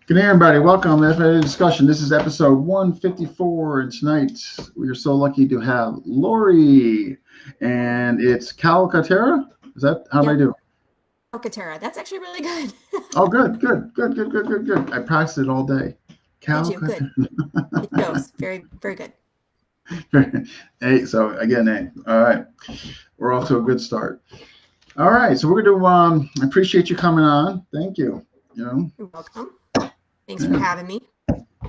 Good day, everybody. Welcome to FMA Discussion. This is episode 154, and tonight we are so lucky to have Laurie, and it's Calcaterra. Is that how do I Yep, do? Calcaterra. That's actually really good. Oh, good. I practiced it all day. Did you? Good. Calcaterra. It shows. Very, very good. Hey, so again, hey, all right, we're off to a good start. All right, so we're going to. I appreciate you coming on. Thank you. You know, You're welcome. Thanks for yeah. having me.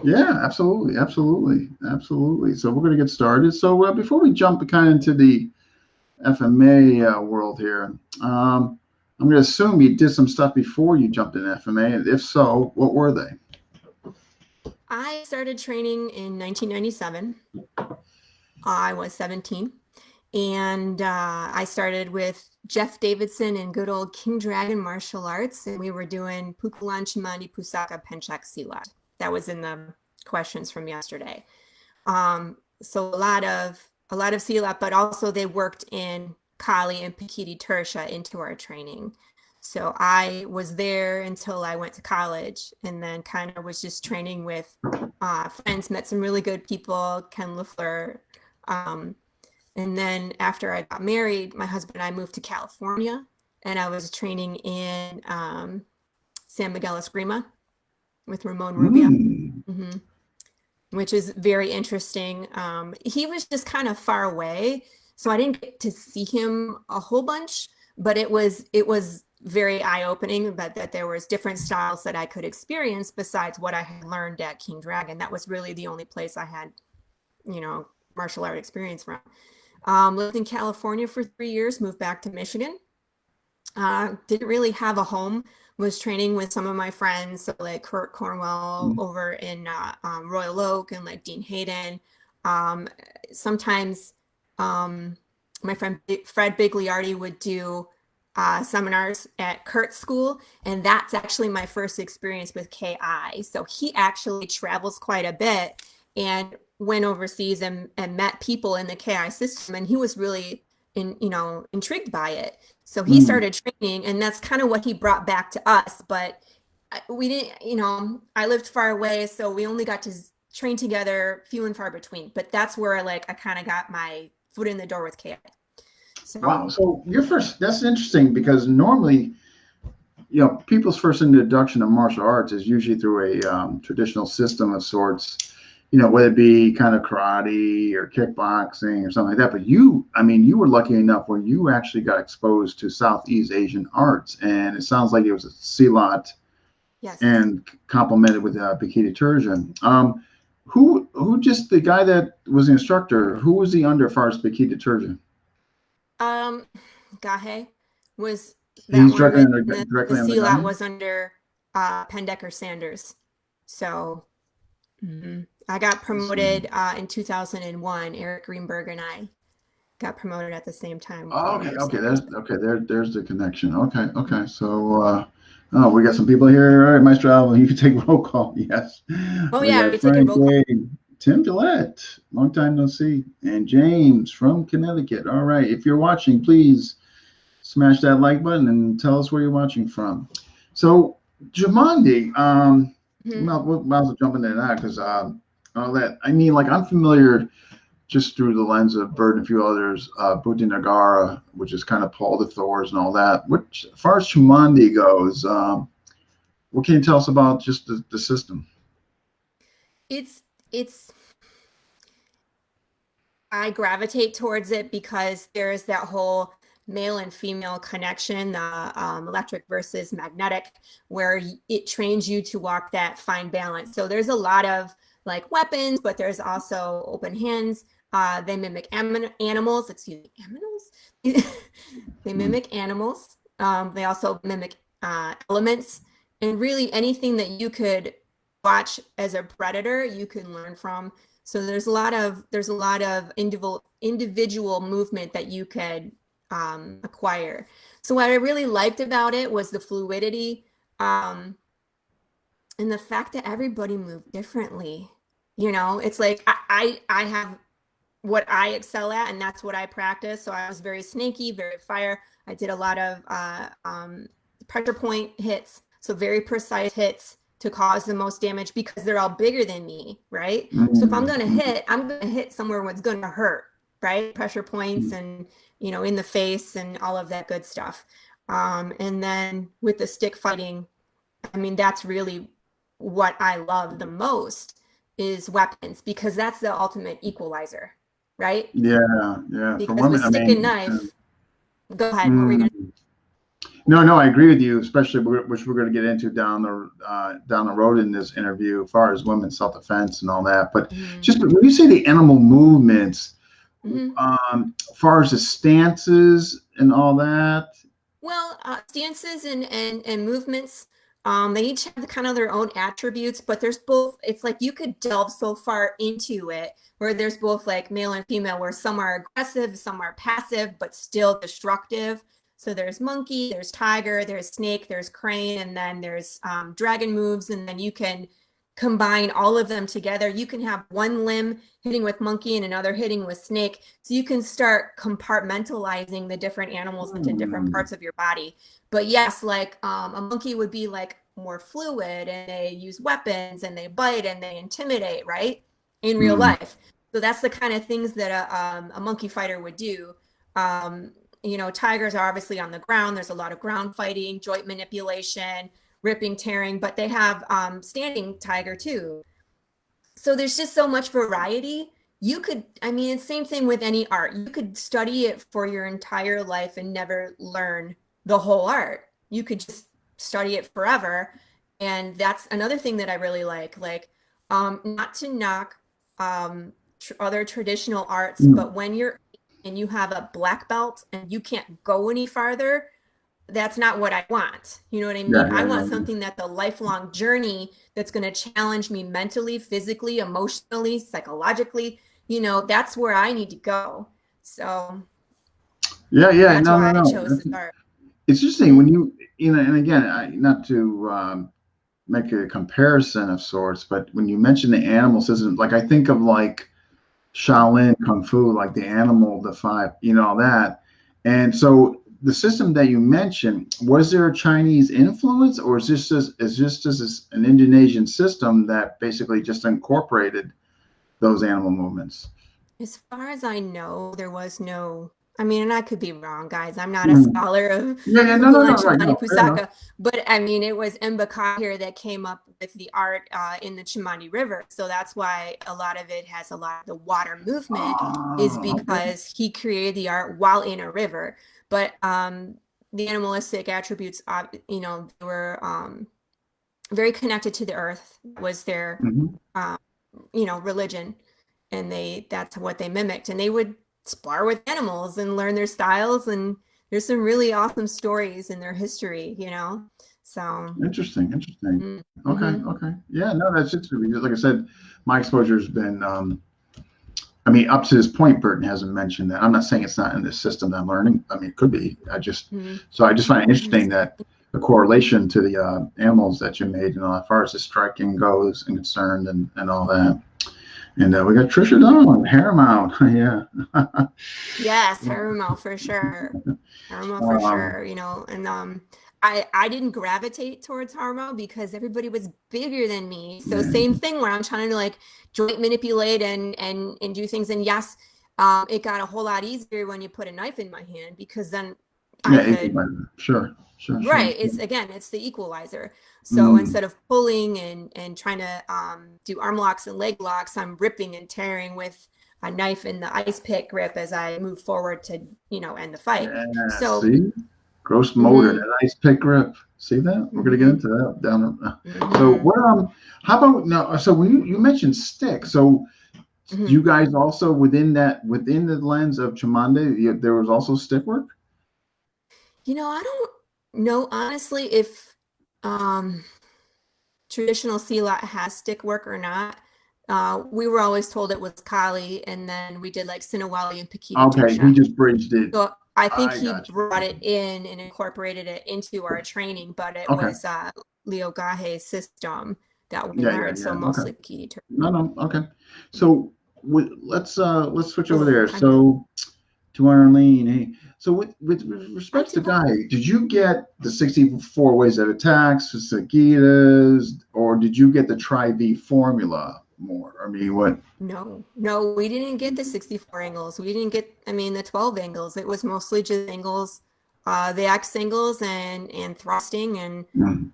Yeah, absolutely. So we're going to get started. So before we jump kind of into the FMA world here, I'm going to assume you did some stuff before you jumped in FMA. And if so, what were they? I started training in 1997. I was 17. And I started with Jeff Davidson and good old King Dragon Martial Arts. And we were doing Pukulan, Chimandi, Pusaka, Penchak, Silat. That was in the questions from yesterday. So a lot of Silat, but also they worked in Kali and Pikiti Tersha into our training. So I was there until I went to college, and then kind of was just training with friends, met some really good people, Ken LaFleur. Um, and then after I got married, my husband and I moved to California, and I was training in San Miguel Esgrima with Ramon Rubia. Mm. hmm which is very interesting. He was just kind of far away, so I didn't get to see him a whole bunch, but it was very eye-opening that there was different styles that I could experience besides what I had learned at King Dragon. That was really the only place I had, martial art experience from. Lived in California for 3 years, moved back to Michigan. Didn't really have a home. Was training with some of my friends, so like Kurt Cornwell over in Royal Oak and like Dean Hayden. Um, Sometimes my friend Fred Bigliardi would do seminars at Kurt's school, and that's actually my first experience with KI. So he actually travels quite a bit and went overseas and met people in the KI system, and he was really intrigued by it. So he Mm. started training, and that's kind of what he brought back to us. But we didn't, I lived far away, so we only got to train together few and far between. But that's where I kind of got my foot in the door with KI. So Wow. So your first, that's interesting because normally, people's first introduction to martial arts is usually through a traditional system of sorts, whether it be kind of karate or kickboxing or something like that. But you were lucky enough when you actually got exposed to Southeast Asian arts, and it sounds like it was a Silat yes. and complemented with Bikini Turjan. Who just the guy that was the instructor? Who was he under as far as Bikini Turjan? Um, Gahe was that He's one, directly and under the directly under Silat Gaia. was under Pendecker Sanders. So I got promoted in 2001. Eric Greenberg and I got promoted at the same time Oh, from okay, under okay. Sanders. There's the connection. Okay. So, oh, we got some people here. All right, Maestro Alvin, you can take roll call. Yes, Oh we yeah, got we take a Frank roll call. A, Tim Gillette, long time no see, and James from Connecticut. All right, if you're watching, please smash that like button and tell us where you're watching from. So, Jamandi, Mhm. well, might as well jump into that because all that. I mean, like I'm familiar just through the lens of Bird and a few others, Bhuti Nagara, which is kind of Paul the Thors and all that. Which, as far as Chumandi goes, what can you tell us about just the system? It's I gravitate towards it because there's that whole male and female connection, the electric versus magnetic, where it trains you to walk that fine balance. So there's a lot of like weapons, but there's also open hands. They mimic animals, excuse me, animals. They Hmm. mimic animals. They also mimic elements, and really anything that you could watch as a predator, you can learn from. So there's a lot of individual movement that you could acquire. So what I really liked about it was the fluidity, um, and the fact that everybody moved differently. It's like I have what I excel at, and that's what I practice. So I was very snaky, very fire. I did a lot of pressure point hits, so very precise hits to cause the most damage because they're all bigger than me, right? So if I'm going to hit, I'm going to hit somewhere where it's going to hurt, right? Pressure points and, you know, in the face and all of that good stuff. And then with the stick fighting, I mean, that's really what I love the most is weapons, because that's the ultimate equalizer, right? Yeah, yeah. For Because with women, I stick and mean, knife, go ahead, what were you mm, going no, I agree with you, especially which we're going to get into down the road in this interview, as far as women's self-defense and all that. But to? just when you say the animal movements, Mm-hmm. as far as the stances and all that. Well, stances and movements, they each have kind of their own attributes, but there's both, it's like you could delve so far into it where there's both like male and female, where some are aggressive, some are passive, but still destructive. So there's monkey, there's tiger, there's snake, there's crane, and then there's dragon moves, and then you can combine all of them together. You can have one limb hitting with monkey and another hitting with snake. So you can start compartmentalizing the different animals into different parts of your body. But yes, like a monkey would be like more fluid, and they use weapons and they bite and they intimidate, right? In real life. So that's the kind of things that a monkey fighter would do. You know, tigers are obviously on the ground. There's a lot of ground fighting, joint manipulation, ripping, tearing, but they have standing tiger too. So there's just so much variety. You could, I mean, it's same thing with any art. You could study it for your entire life and never learn the whole art. You could just study it forever. And that's another thing that I really like, not to knock other traditional arts, Mm. but when you're and you have a black belt and you can't go any farther, that's not what I want. You know what I Yeah, mean? I yeah, want yeah. something that's a lifelong journey that's going to challenge me mentally, physically, emotionally, psychologically. You know, that's where I need to go. So Yeah. that's No, why no, I no. chose this art. It's interesting when you know, and again, not to make a comparison of sorts, but when you mention the animal system, like I think of like Shaolin Kung Fu, like the animal, the five, you know, all that. And so the system that you mentioned, was there a Chinese influence, or is this an Indonesian system that basically just incorporated those animal movements? As far as I know, there was no, I mean, and I could be wrong, guys. I'm not a Hmm. scholar of Yeah, no, Mughal and right, Chimani no, fair enough. Pusaka, but I mean, it was Mbakahir that came up with the art in the Chimani River. So that's why a lot of it has a lot of the water movement, is Oh, okay. because he created the art while in a river. But the animalistic attributes, you know, they were very connected to the earth, was their, Hmm. um, you know, religion, and that's what they mimicked, and they would spar with animals and learn their styles, and there's some really awesome stories in their history, you know. So Interesting. Okay, mm-hmm. okay. Yeah, no, that's interesting because, like I said, my exposure has been, I mean, up to this point, Burton hasn't mentioned that. I'm not saying it's not in the system that I'm learning. I mean, it could be. Mm-hmm. So I just find it interesting that the correlation to the animals that you made, you know, as far as the striking goes and concerned and all that. And we got Trisha Dawn, Paramount. Yeah. Yes, Harumel for sure. Harumel for um, sure, you know, and I didn't gravitate towards Harumel because everybody was bigger than me. So yeah, same thing where I'm trying to like joint manipulate and do things. And yes, it got a whole lot easier when you put a knife in my hand, because then I yeah, could, sure. right, it's again, it's the equalizer. So Mm, instead of pulling and trying to do arm locks and leg locks, I'm ripping and tearing with a knife in the ice pick grip as I move forward to, you know, end the fight. yeah, So see? Gross motor, mm-hmm, that ice pick grip. See that? We're gonna get mm-hmm, into that down. So mm-hmm, what? How about now? So when you mentioned stick, so mm-hmm. you guys also within the lens of Chimande, there was also stick work. You know, I don't know honestly if um traditional Silat has stick work or not. We were always told it was Kali, and then we did like Sinawali and Pakiti Okay, he Torsha. just bridged it. So I think I he got you. brought Okay. it in and incorporated it into our training, but it Okay. was Leo Gahe's system that we learned. So Yeah. Okay. mostly Pakiti Torsha. No. Okay. So let's switch over Oh, there. time out. So to Arlene, hey. So with respect to diet, did you get the 64 ways that attacks, Sagitta's, or did you get the Tri-V formula more? I mean, what? No, we didn't get the 64 angles. We didn't get, I mean, the 12 angles. It was mostly just angles, the X angles and thrusting and Mm.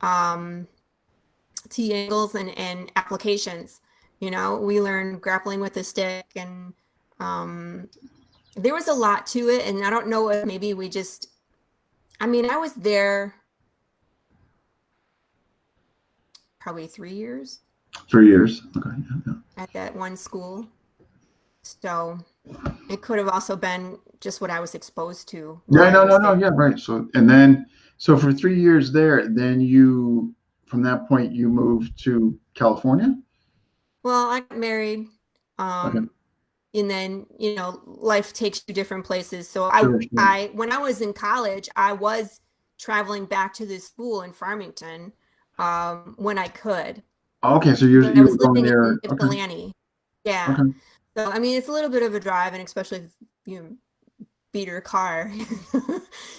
T angles and applications. You know, we learned grappling with the stick and there was a lot to it. And I don't know if maybe we just, I mean, I was there probably 3 years 3 years. Okay. Yeah. at that one school. So it could have also been just what I was exposed to while Yeah, I no, was no, no. there. Yeah, right. So, and then, so for 3 years there, then you, from that point, you moved to California? Well, I got married, Okay. um, and then, you know, life takes you different places. So Sure, sure. when I was in college, I was traveling back to this school in Farmington, when I could. Okay, so But I you were was going living there. in Okay, Ypsilanti. Yeah. okay. So, I mean, it's a little bit of a drive, and especially if you beat your car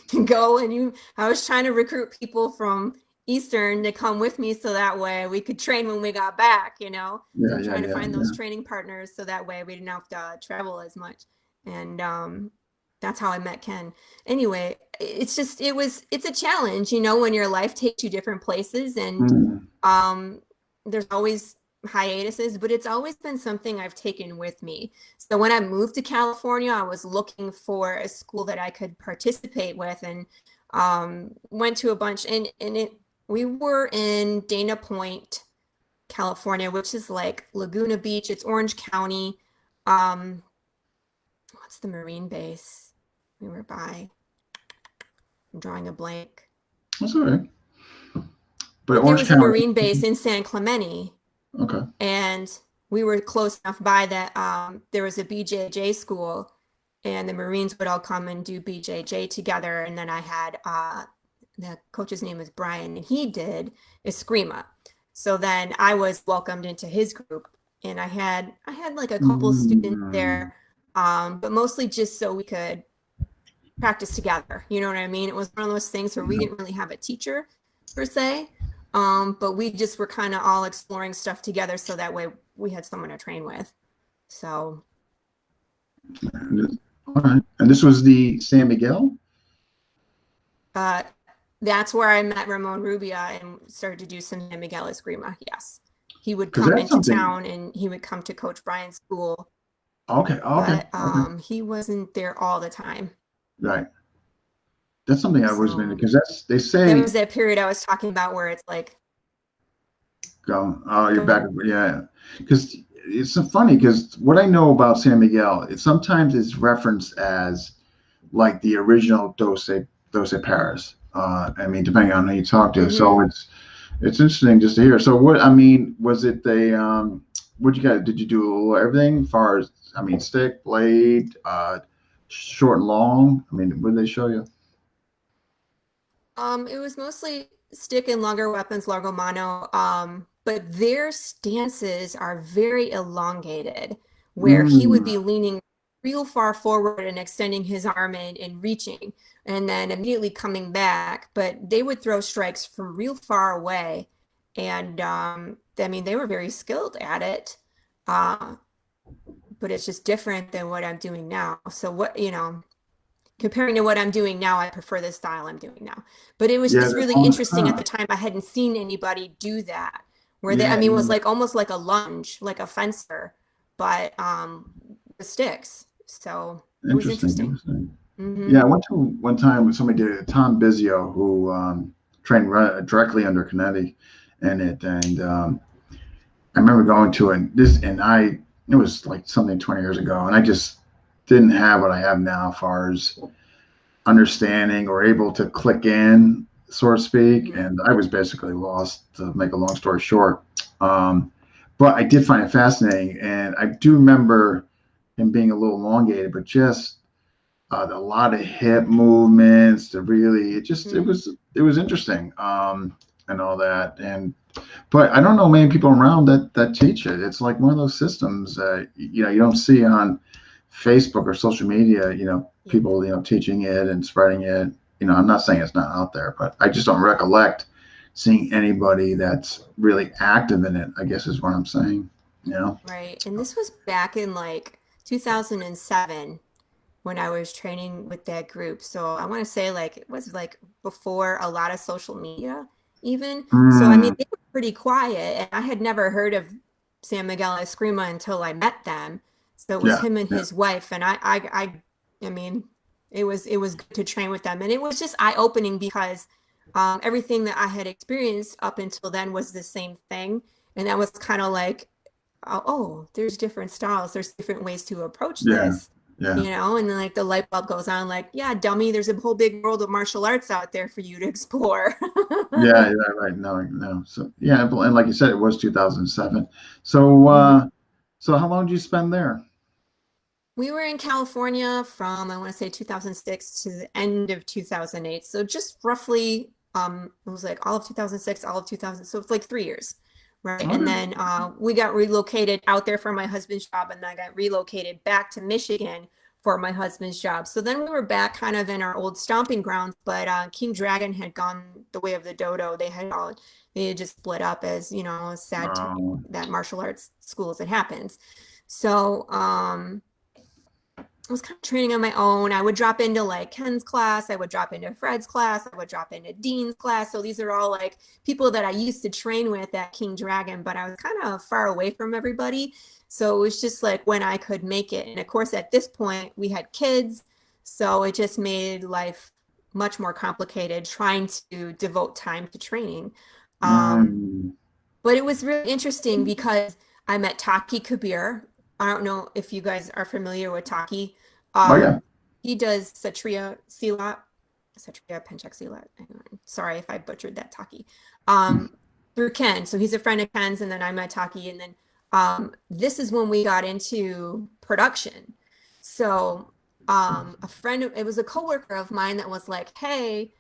to go and I was trying to recruit people from Eastern to come with me so that way we could train when we got back, you know. So Yeah, I'm yeah, trying to yeah, find those yeah. training partners so that way we didn't have to travel as much. And that's how I met Ken. Anyway, it's just it's a challenge, you know, when your life takes you different places and Mm. um there's always hiatuses, but it's always been something I've taken with me. So when I moved to California, I was looking for a school that I could participate with and went to a bunch and it we were in Dana Point, California, which is like Laguna Beach. It's Orange County. Um, what's the Marine base we were by? I'm drawing a blank. That's all right. But But there Orange was a County. Marine base in San Clemente, Okay. and we were close enough by that there was a BJJ school, and the Marines would all come and do BJJ together. And then I had the coach's name was Brian, and he did Eskrima. So then I was welcomed into his group, and I had like a couple of students Mm. there, but mostly just so we could practice together. You know what I mean? It was one of those things where we didn't really have a teacher per se, but we just were kind of all exploring stuff together so that way we had someone to train with. So All right. And this was the San Miguel? uh, that's where I met Ramon Rubia and started to do some San Miguel Esgrima. Yes. He would Because come that's into something. town and he would come to Coach Brian's school, Okay, okay, but okay. he wasn't there all the time. Right. That's something I've always been So because that's they that say was that period I was talking about where it's like, go. Oh, you're go back. ahead. Yeah, because it's so funny because what I know about San Miguel, it sometimes is referenced as like the original Doce Paris. I mean, depending on who you talk to. So Mm-hmm. it's interesting just to hear. So what I mean, was it the what you got? Did you do a little everything as far as I mean, stick, blade, short and long? I mean, what did they show you? It was mostly stick and longer weapons, largo mano. But their stances are very elongated, where he would Mm, be leaning real far forward and extending his arm and reaching, and then immediately coming back. But they would throw strikes from real far away, and I mean they were very skilled at it. Uh, but it's just different than what I'm doing now. So what, you know, comparing to what I'm doing now, I prefer the style I'm doing now. But it was yeah. just really interesting at the time. I hadn't seen anybody do that, where they, I Yeah. mean, it was like almost like a lunge, like a fencer, but the sticks. So it was Interesting. interesting. Interesting. Hmm. Yeah, I went to one time when somebody did it. Tom Bizio, who trained directly under Canetti in it, and I remember going to it. It was like something 20 years ago, and I just didn't have what I have now, as far as understanding or able to click in, so to speak. Hmm. And I was basically lost, to make a long story short. Um, but I did find it fascinating, and I do remember him being a little elongated, but just a lot of hip movements to really Hmm. it was interesting and all that. And but I don't know many people around that teach it. It's like one of those systems you know, you don't see on Facebook or social media, Yeah. people, teaching it and spreading it. I'm not saying it's not out there, but I just don't recollect seeing anybody that's really active in it, I guess is what I'm saying, Right. And this was back in like 2007 when I was training with that group. So I want to say like it was like before a lot of social media even. So I mean Mm, they were pretty quiet and I had never heard of San Miguel Eskrima until I met them. So it was yeah, him and yeah, his wife and I mean it was good to train with them and it was just eye-opening because everything that I had experienced up until then was the same thing. And that was kind of like oh, there's different styles, there's different ways to approach yeah, this, yeah. and then like the light bulb goes on, like, yeah, dummy, there's a whole big world of martial arts out there for you to explore. Yeah, yeah, right. No, no. So yeah, and like you said, it was 2007. So Mhm. so how long did you spend there? We were in California from, I want to say 2006 to the end of 2008. So just roughly, it was like all of 2006, all of 2000. So it's like 3 years, right? And Okay. then we got relocated out there for my husband's job, and I got relocated back to Michigan for my husband's job. So then we were back kind of in our old stomping grounds, but King Dragon had gone the way of the dodo. They had just split up as, sad to that martial arts school as it happens. So, I was kind of training on my own. I would drop into like Ken's class, I would drop into Fred's class, I would drop into Dean's class. So these are all like people that I used to train with at King Dragon, but I was kind of far away from everybody. So it was just like when I could make it. And of course, at this point, we had kids. So it just made life much more complicated trying to devote time to training. Um, Mm. but it was really interesting because I met Taki Kabir. I don't know if you guys are familiar with Taki. Oh yeah. He does Satriya Silat, Satriya Penchak Silat. Sorry if I butchered that, Taki. Mm. Through Ken. So he's a friend of Ken's, and then I met Taki, and then this is when we got into production. So a friend, it was a coworker of mine that was like, "Hey,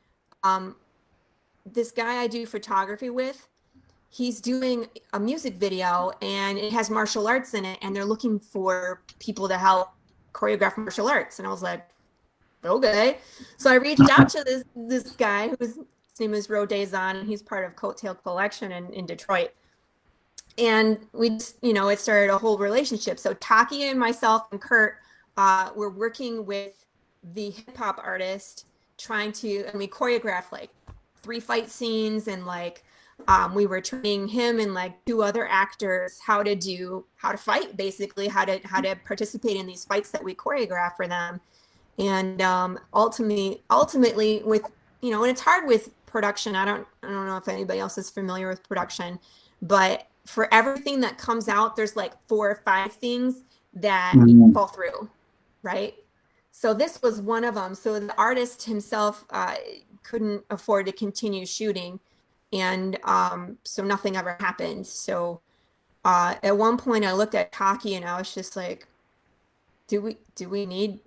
um, this guy I do photography with, he's doing a music video and it has martial arts in it and they're looking for people to help choreograph martial arts." And I was like, okay. So I reached out to this guy whose name is Rodazon, and he's part of Coattail Collection in Detroit. And we just, it started a whole relationship. So Taki and myself and Kurt were working with the hip hop artist, trying to, and we choreographed like 3 fight scenes, and like we were training him and like 2 other actors how to fight, basically how to participate in these fights that we choreograph for them. And ultimately with, and it's hard with production. I don't know if anybody else is familiar with production, but for everything that comes out, there's like 4 or 5 things that Mm. fall through, right? So this was one of them. So the artist himself couldn't afford to continue shooting, and so nothing ever happened. So at one point I looked at Taki and I was just like, do we need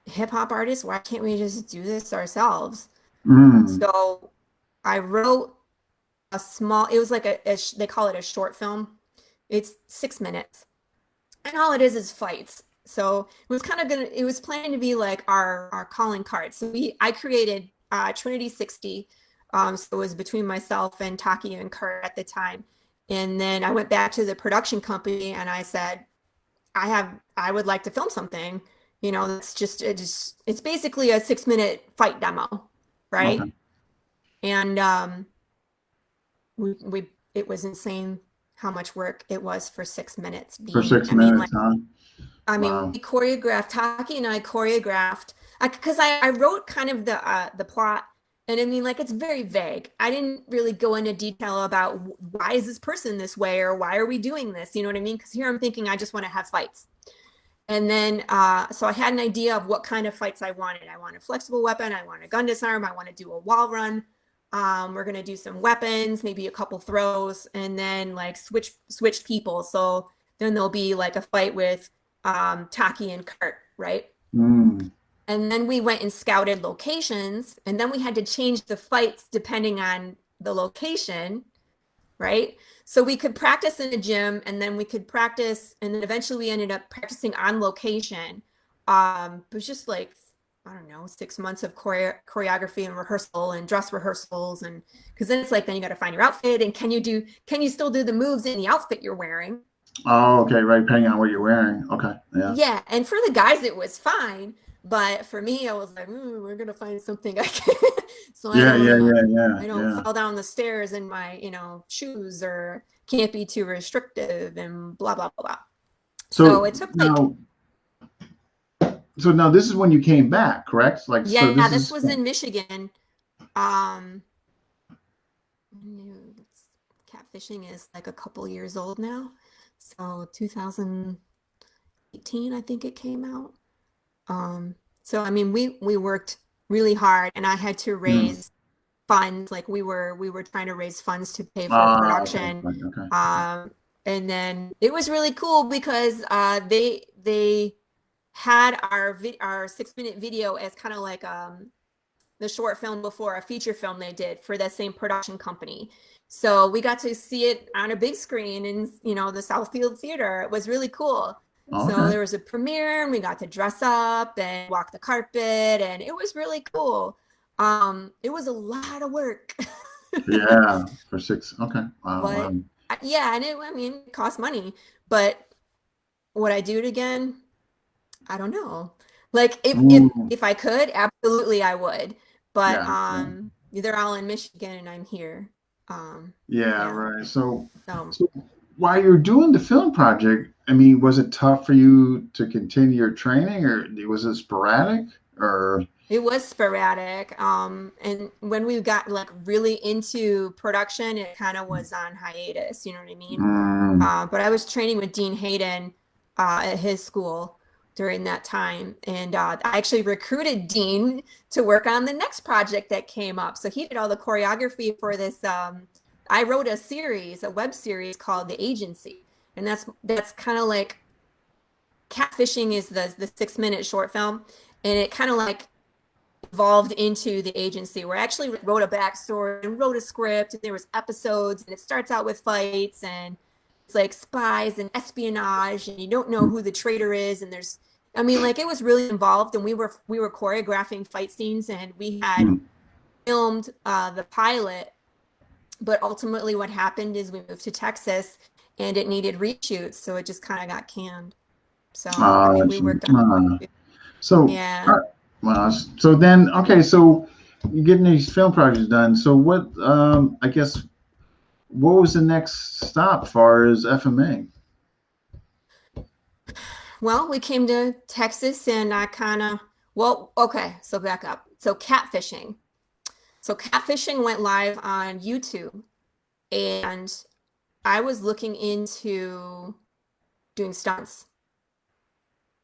hip hop artists? Why can't we just do this ourselves? Mm. So I wrote a small, it was like they call it a short film. It's 6 minutes. And all it is fights. So it was kind of gonna, it was planned to be like our calling card. So I created Trinity 60. So it was between myself and Taki and Kurt at the time. And then I went back to the production company and I said, I would like to film something. It's basically a 6 minute fight demo, right? Okay. And we it was insane how much work it was for 6 minutes For being, six minutes, huh? we Wow. choreographed, Taki and I choreographed, because I wrote kind of the plot, and like it's very vague. I didn't really go into detail about why is this person this way or why are we doing this, you know what I mean? Because here I'm thinking I just want to have fights. And then, so I had an idea of what kind of fights I wanted. I want a flexible weapon. I want a gun disarm. I want to do a wall run. We're gonna do some weapons, maybe a couple throws, and then like switch people. So then there'll be like a fight with Taki and Kurt, right? Mm. And then we went and scouted locations, and then we had to change the fights depending on the location, right? So we could practice in a gym, and then we could practice, and then eventually we ended up practicing on location. It was just like, I don't know, 6 months of choreography and rehearsal and dress rehearsals. And because then it's like, then you got to find your outfit and can you still do the moves in the outfit you're wearing? Oh, okay, right. Depending on what you're wearing. Okay, yeah. Yeah. And for the guys, it was fine. But for me, I was like, we're going to find something I can, so Yeah, yeah, yeah, I yeah, don't yeah. fall down the stairs in my, shoes or can't be too restrictive and blah, blah, blah, blah. So So it took like, now, so now this is when you came back, correct? Like, so yeah, this this is, was in Michigan. Um, Catfishing is like a couple years old now. So 2018, I think it came out. So I mean, we worked really hard, and I had to mm. raise funds. Like we were trying to raise funds to pay for Ah, okay, production. right, okay. And then it was really cool because they had our 6 minute video as kind of like the short film before a feature film they did for that same production company. So we got to see it on a big screen in, the Southfield Theater. It was really cool. Oh, So okay. there was a premiere and we got to dress up and walk the carpet and it was really cool. It was a lot of work. Yeah, for six. Okay. Wow, But wow. yeah, and I mean, it cost money, but would I do it again? I don't know. Like if if Mm, if I could, absolutely I would. But yeah, yeah, they're all in Michigan and I'm here. yeah, Yeah. right. So, So so while you're doing the film project, I mean, was it tough for you to continue your training, or was it sporadic, or? it was sporadic. And when we got like really into production, it kind of was on hiatus, you know what I mean? Mm, But I was training with Dean Hayden at his school during that time. And I actually recruited Dean to work on the next project that came up. So he did all the choreography for this. I wrote a series, a web series called The Agency. And that's kind of like Catfishing is the 6 minute short film. And it kind of like evolved into the agency where I actually wrote a backstory and wrote a script and there was episodes and it starts out with fights and it's like spies and espionage and you don't know who the traitor is and there's I mean like it was really involved and we were choreographing fight scenes and we had mm. filmed the pilot, but ultimately what happened is we moved to Texas and it needed reshoots, so it just kind of got canned. So I mean I we see. worked on So, yeah. well, so then, okay, so you're getting these film projects done. So what, I guess, what was the next stop far as FMA? Well, we came to Texas and I kind of, well, okay, so back up. So catfishing. So catfishing went live on YouTube and I was looking into doing stunts.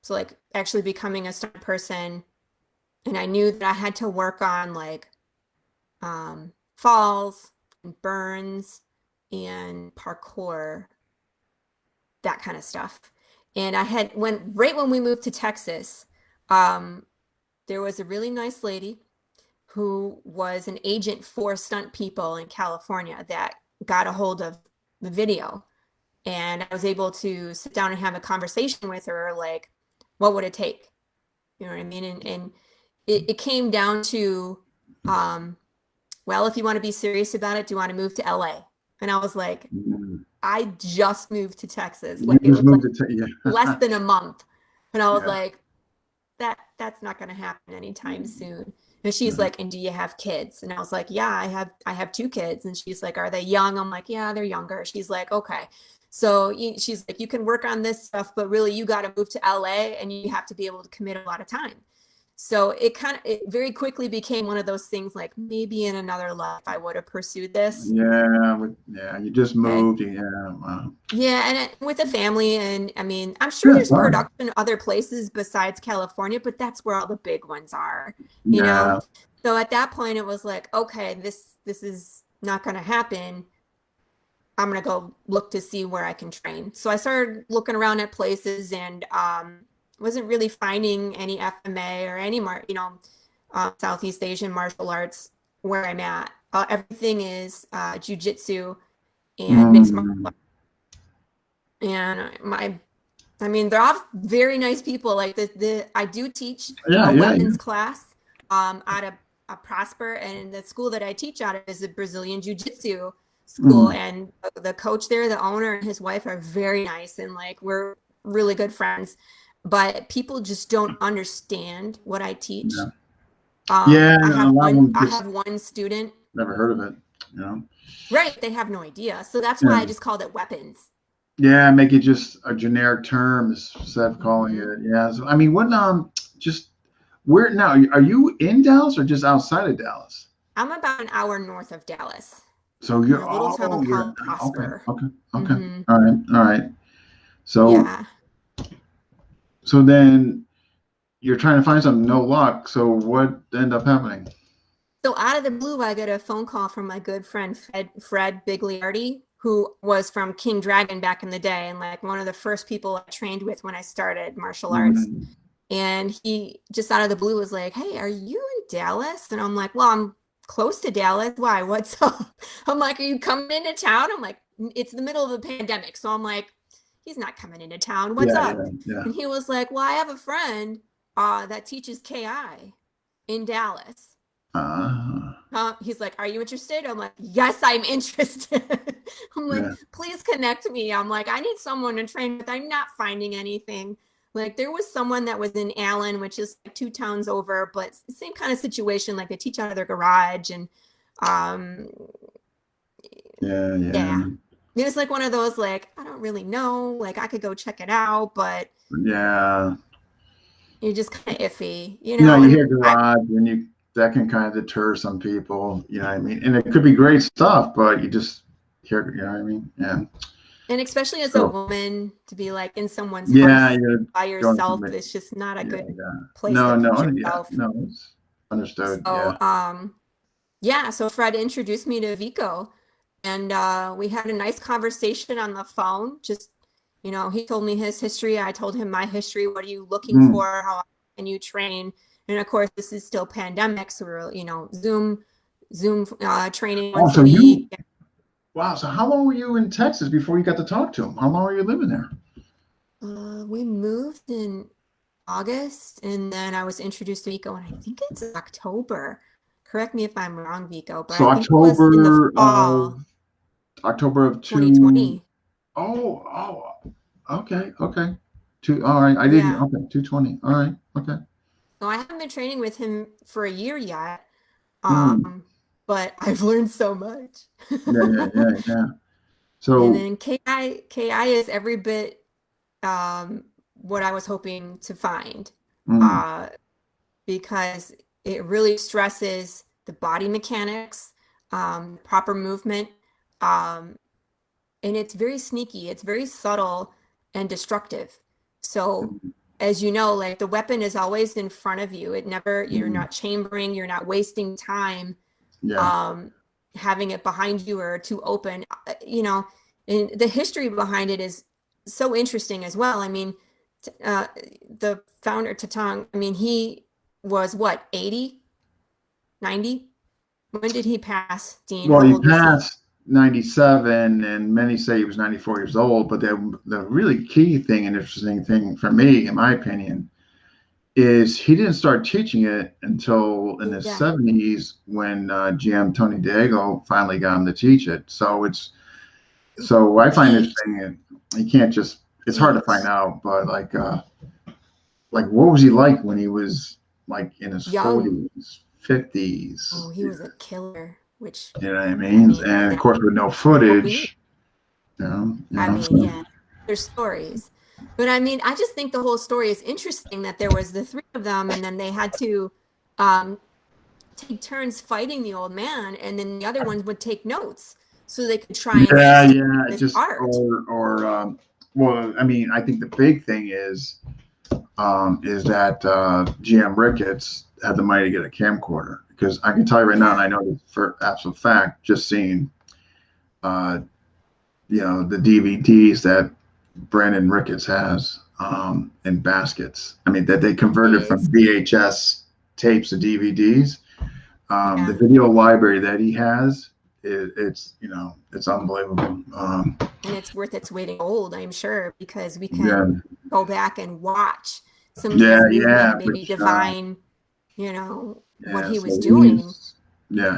So like actually becoming a stunt person and I knew that I had to work on like falls and burns and parkour, that kind of stuff. And I had when right when we moved to Texas, um, there was a really nice lady who was an agent for stunt people in California that got a hold of the video. And I was able to sit down and have a conversation with her, like, what would it take? You know what I mean? And it came down to, um, well, if you want to be serious about it, do you want to move to LA? And I was like, Mm. I just moved to Texas. You Like it just was like moved to, less yeah, than a month. And I was yeah, like, that's not going to happen anytime soon. And she's yeah, like, and do you have kids? And I was like, yeah, I have two kids. And she's like, are they young? I'm like, yeah, they're younger. She's like, okay. So she's like, you can work on this stuff, but really you got to move to LA and you have to be able to commit a lot of time. So it very quickly became one of those things like maybe in another life I would have pursued this. yeah, yeah. You just Okay. moved, yeah. Wow. Yeah, and with a family, and I mean, I'm sure Yeah, there's fun. production other places besides California, but that's where all the big ones are, you know? Yeah. So at that point, it was like, okay, this is not going to happen. I'm going to go look to see where I can train. So I started looking around at places and wasn't really finding any FMA or any Southeast Asian martial arts where I'm at. Everything is jujitsu and mixed martial Mm, arts. And my I mean, they're all very nice people. Like I do teach Yeah, a yeah, yeah. weapons class out of Prosper, and the school that I teach out of is a Brazilian Jiu-Jitsu school. Mm, And the coach there, the owner, and his wife are very nice, and like we're really good friends. But people just don't understand what I teach. yeah. Yeah, I a have lot of one. them I just have one student. never heard of it. You know. Right, they have no idea. So that's why I Yeah. just called it weapons. Yeah, make it just a generic term instead of calling Mhm. it. Yeah. So, I mean, what just where now? Are you in Dallas or just outside of Dallas? I'm about an hour north of Dallas. So In you're a little town you're called okay, Prosper. okay, okay. Hmm. All right, all right. So Yeah. so then you're trying to find something, no luck. So what ended up happening? So out of the blue, I get a phone call from my good friend Fred Bigliardi, who was from King Dragon back in the day, and like one of the first people I trained with when I started martial arts. Mm, And he just out of the blue was like, "Hey, are you in Dallas?" And I'm like, "Well, I'm close to Dallas. Why? What's up?" I'm like, "Are you coming into town?" I'm like, "It's the middle of the pandemic." So I'm like, "He's not coming into town. What's yeah, yeah, up?" yeah. And he was like, "Well, I have a friend that teaches KI in Dallas." He's like, "Are you interested?" I'm like, "Yes, I'm interested." I'm like, Yeah. "Please connect me." I'm like, "I need someone to train with. I'm not finding anything." Like there was someone that was in Allen, which is like 2 towns over, but same kind of situation. Like they teach out of their garage, and um, Yeah, yeah, yeah, it was like one of those like I don't really know. Like I could go check it out, but yeah. you're just kind of iffy, You know, you And hear garage and you that can kind of deter some people, you know what I mean? And it could be great stuff, but you just hear, you know what I mean? Yeah. and especially as a So woman to be like in someone's yeah, house you're by going yourself, from it. it's just not a Yeah, good yeah. place to No, put no, yeah, yourself. no, it's understood. So, Yeah. yeah, so Fred introduced me to Vico, and we had a nice conversation on the phone. Just, he told me his history. I told him my history. What are you looking Mm. for? How can you train? And of course, this is still pandemic, so we're, Zoom training Oh, once a so week. wow. So how long were you in Texas before you got to talk to him? How long were you living there? We moved in August, and then I was introduced to Vico, and I think it's October. Correct me if I'm wrong, Vico, but So I think it was in the fall October of two. 2020. Oh, oh, okay, okay. Two. All right. I didn't. Yeah. Okay. 220. All right. Okay. So I haven't been training with him for a year yet, Mm. but I've learned so much. Yeah, yeah, yeah, yeah. And So, then KI is every bit what I was hoping to find. mm, Uh, because it really stresses the body mechanics, proper movement, um, and it's very sneaky. It's very subtle and destructive. So, mm, as you know, like the weapon is always in front of you. You're mm, not chambering, you're not wasting time yeah. um, having it behind you or too open. And the history behind it is so interesting as well. I mean, the founder Tatang, I mean, he was what, 80, 90? When did he pass, Dean? Well, How he old was he? passed 97, and many say he was 94 years old. But the really key thing and interesting thing for me, in my opinion, is he didn't start teaching it until in the Yeah. 70s when GM Tony Diego finally got him to teach it. So I find Teach, interesting, and you can't just. It's hard to find teach. out, but like what was he like when he was like in his Young. 40s, 50s? Oh, he was a killer, which, You know what I I mean? mean, And of that's course, with no what we need. footage, I mean, so yeah, there's stories. But I mean, I just think the whole story is interesting that there was the three of them, and then they had to um, take turns fighting the old man, and then the other ones would take notes so they could try and yeah, sustain yeah, this just art. well, I mean, I think the big thing is that GM Ricketts had the money to get a camcorder because I can tell you right now, and Yeah, I know this for absolute fact, just seeing uh, the DVDs that Brandon Ricketts has in baskets. I mean, that they converted from is. VHS tapes to DVDs. The Yeah, video library that he has, it's unbelievable. and it's worth its weight in gold, I'm sure, because we Yeah, can go back and watch some of Yeah, his movement yeah, and maybe which divine, you know, what yeah, he was so doing.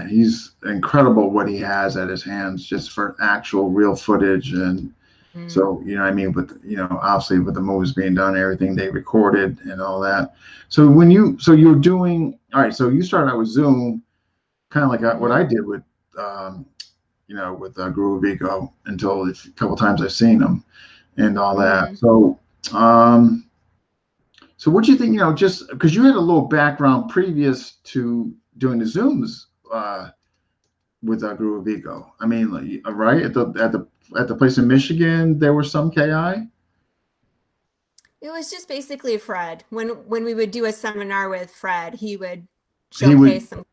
he's incredible what he has at his hands just for actual real footage. And Mm. so, I mean, with, obviously with the movies being done, everything they recorded and all that. So you're doing, all right, so you started out with Zoom, kind of like what I Mhm. did with, with Guro Vigo until a couple times I've seen him and all that. Mhm. Um, so what do you think, just because you had a little background previous to doing the Zooms, with Guro Vigo. I mean, like, right at the place in Michigan, there was some KI. It was just basically Fred. When we would do a seminar with Fred, he would He would showcase some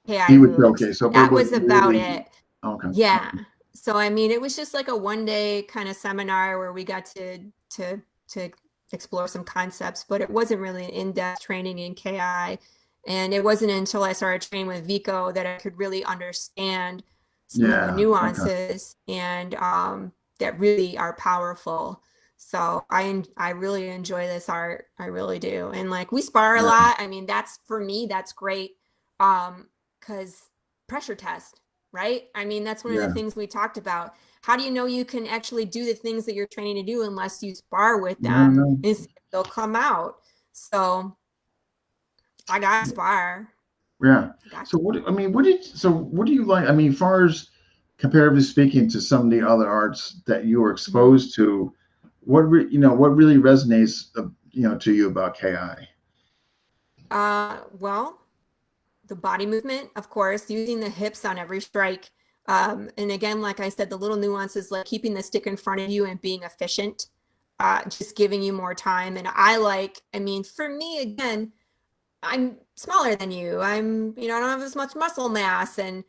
AI he would moves. showcase. So, but it That was was about really it. okay. Yeah. So I mean, it was just like a one day kind of seminar where we got to explore some concepts, but it wasn't really an in-depth training in KI. And it wasn't until I started training with Vico that I could really understand some of the Yeah. Okay. nuances and that really are powerful. So I really enjoy this art. I really do. And like we spar a Yeah. lot. I mean, that's for me, that's great. Because pressure test, right? I mean, that's one of the Yeah. things we talked about. How do you know you can actually do the things that you're training to do unless you spar with No. them No. and see if they'll come out? So I got to spar. Yeah. I got So to. what? I mean, what do you like? I mean, as far as comparatively speaking to some of the other arts that you were Mhm. exposed to, what really resonates, to you about KI? Well, the body movement, of course, using the hips on every strike. And again, like I said, the little nuances like keeping the stick in front of you and being efficient, just giving you more time. And I mean, for me, again, I'm smaller than you. I don't have as much muscle mass. And,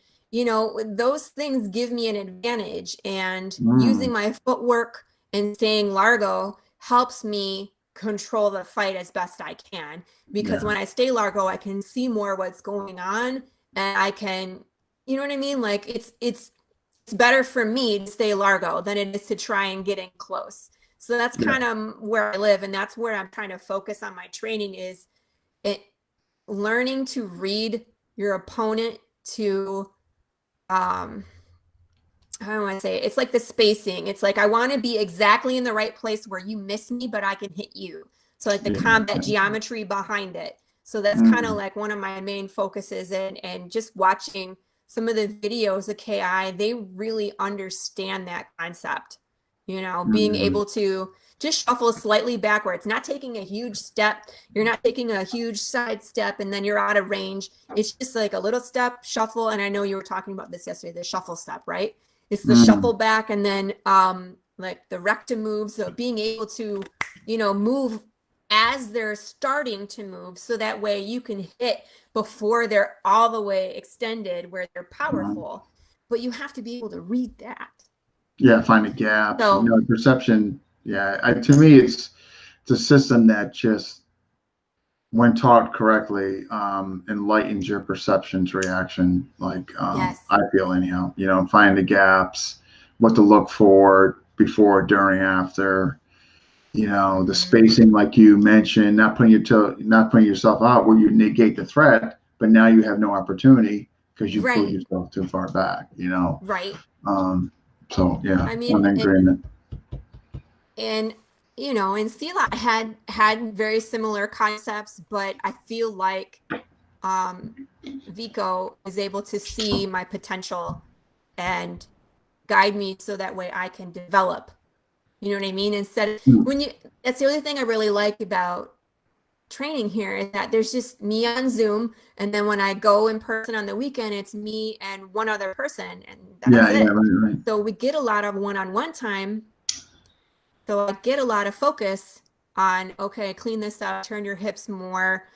those things give me an advantage. And using Mm, my footwork and staying largo helps me control the fight as best I can. Because yeah. when I stay largo, I can see more what's going on and I can, you know what I mean? Like it's better for me to stay largo than it is to try and get in close. So that's Yeah. kind of where I live. And that's where I'm trying to focus on my training is it learning to read your opponent to um how do I say it? It's like the spacing. It's like I want to be exactly in the right place where you miss me, but I can hit you. So like the Yeah. combat geometry behind it. So that's kind of Mm, like one of my main focuses and just watching some of the videos of KI, they really understand that concept. Being mm, able to just shuffle slightly backwards, not taking a huge step. You're not taking a huge side step and then you're out of range. It's just like a little step, shuffle. And I know you were talking about this yesterday, the shuffle step, right? It's the mm. shuffle back and then like the rectum move. So being able to, move as they're starting to move so that way you can hit before they're all the way extended where they're Mm. powerful. But you have to be able to read that. Yeah, finding gaps, So perception. Yeah, to me, it's a system that just, when taught correctly, enlightens your perception to reaction. Like, yes. I feel anyhow, find the gaps, what to look for before, during, after. The Mm-hmm. spacing, like you mentioned, not putting yourself out where you negate the threat, but now you have no opportunity because you pulled Right. yourself too far back. Right. Um, so yeah, I I'm mean, in agreement. and and Silat had very similar concepts, but I feel like um Vico is able to see my potential and guide me so that way I can develop. You know what I mean? Instead of Mm. when you that's the other thing I really like about training here is that there's just me on Zoom and then when I go in person on the weekend it's me and one other person and that's Yeah, yeah, it. right, right. So we get a lot of one-on-one time. So I get a lot of focus on, okay, clean this up, turn your hips more,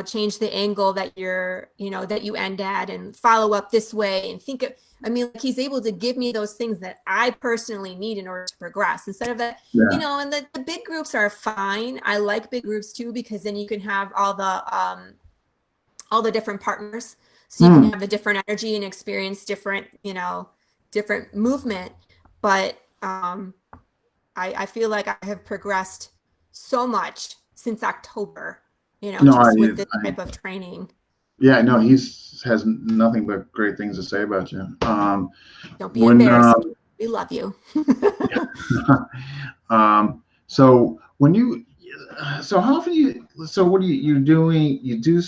change the angle that that you end at and follow up this way and I mean, like he's able to give me those things that I personally need in order to progress instead of that, Yeah. and the big groups are fine. I like big groups too, because then you can have all the different partners. So you can Mm. have the different energy and experience different, different movement. But I feel like I have progressed so much since October, you know, No, just with this type of training. yeah, no, he's has nothing but great things to say about you. Don't be When embarrassed. We love you. so when you, so how often so what are you doing? You do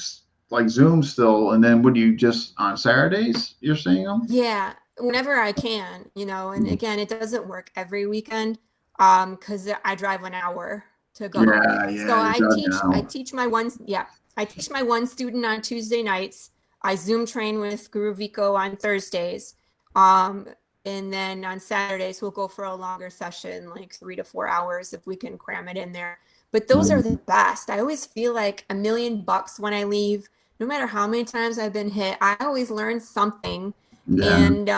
like Zoom still, and then what do you just on Saturdays you're seeing them? Yeah, whenever I can, you know, and again, it doesn't work every weekend, because I drive an hour to go. Yeah, So yeah, you're driving I out. teach my one, yeah, I teach my one student on Tuesday nights. I Zoom train with Guru Vico on Thursdays. Um, and then on Saturdays, we'll go for a longer session, like 3 to 4 hours if we can cram it in there. But those are the best. I always feel like $1,000,000 when I leave. No matter how many times I've been hit, I always learn something. Yeah. And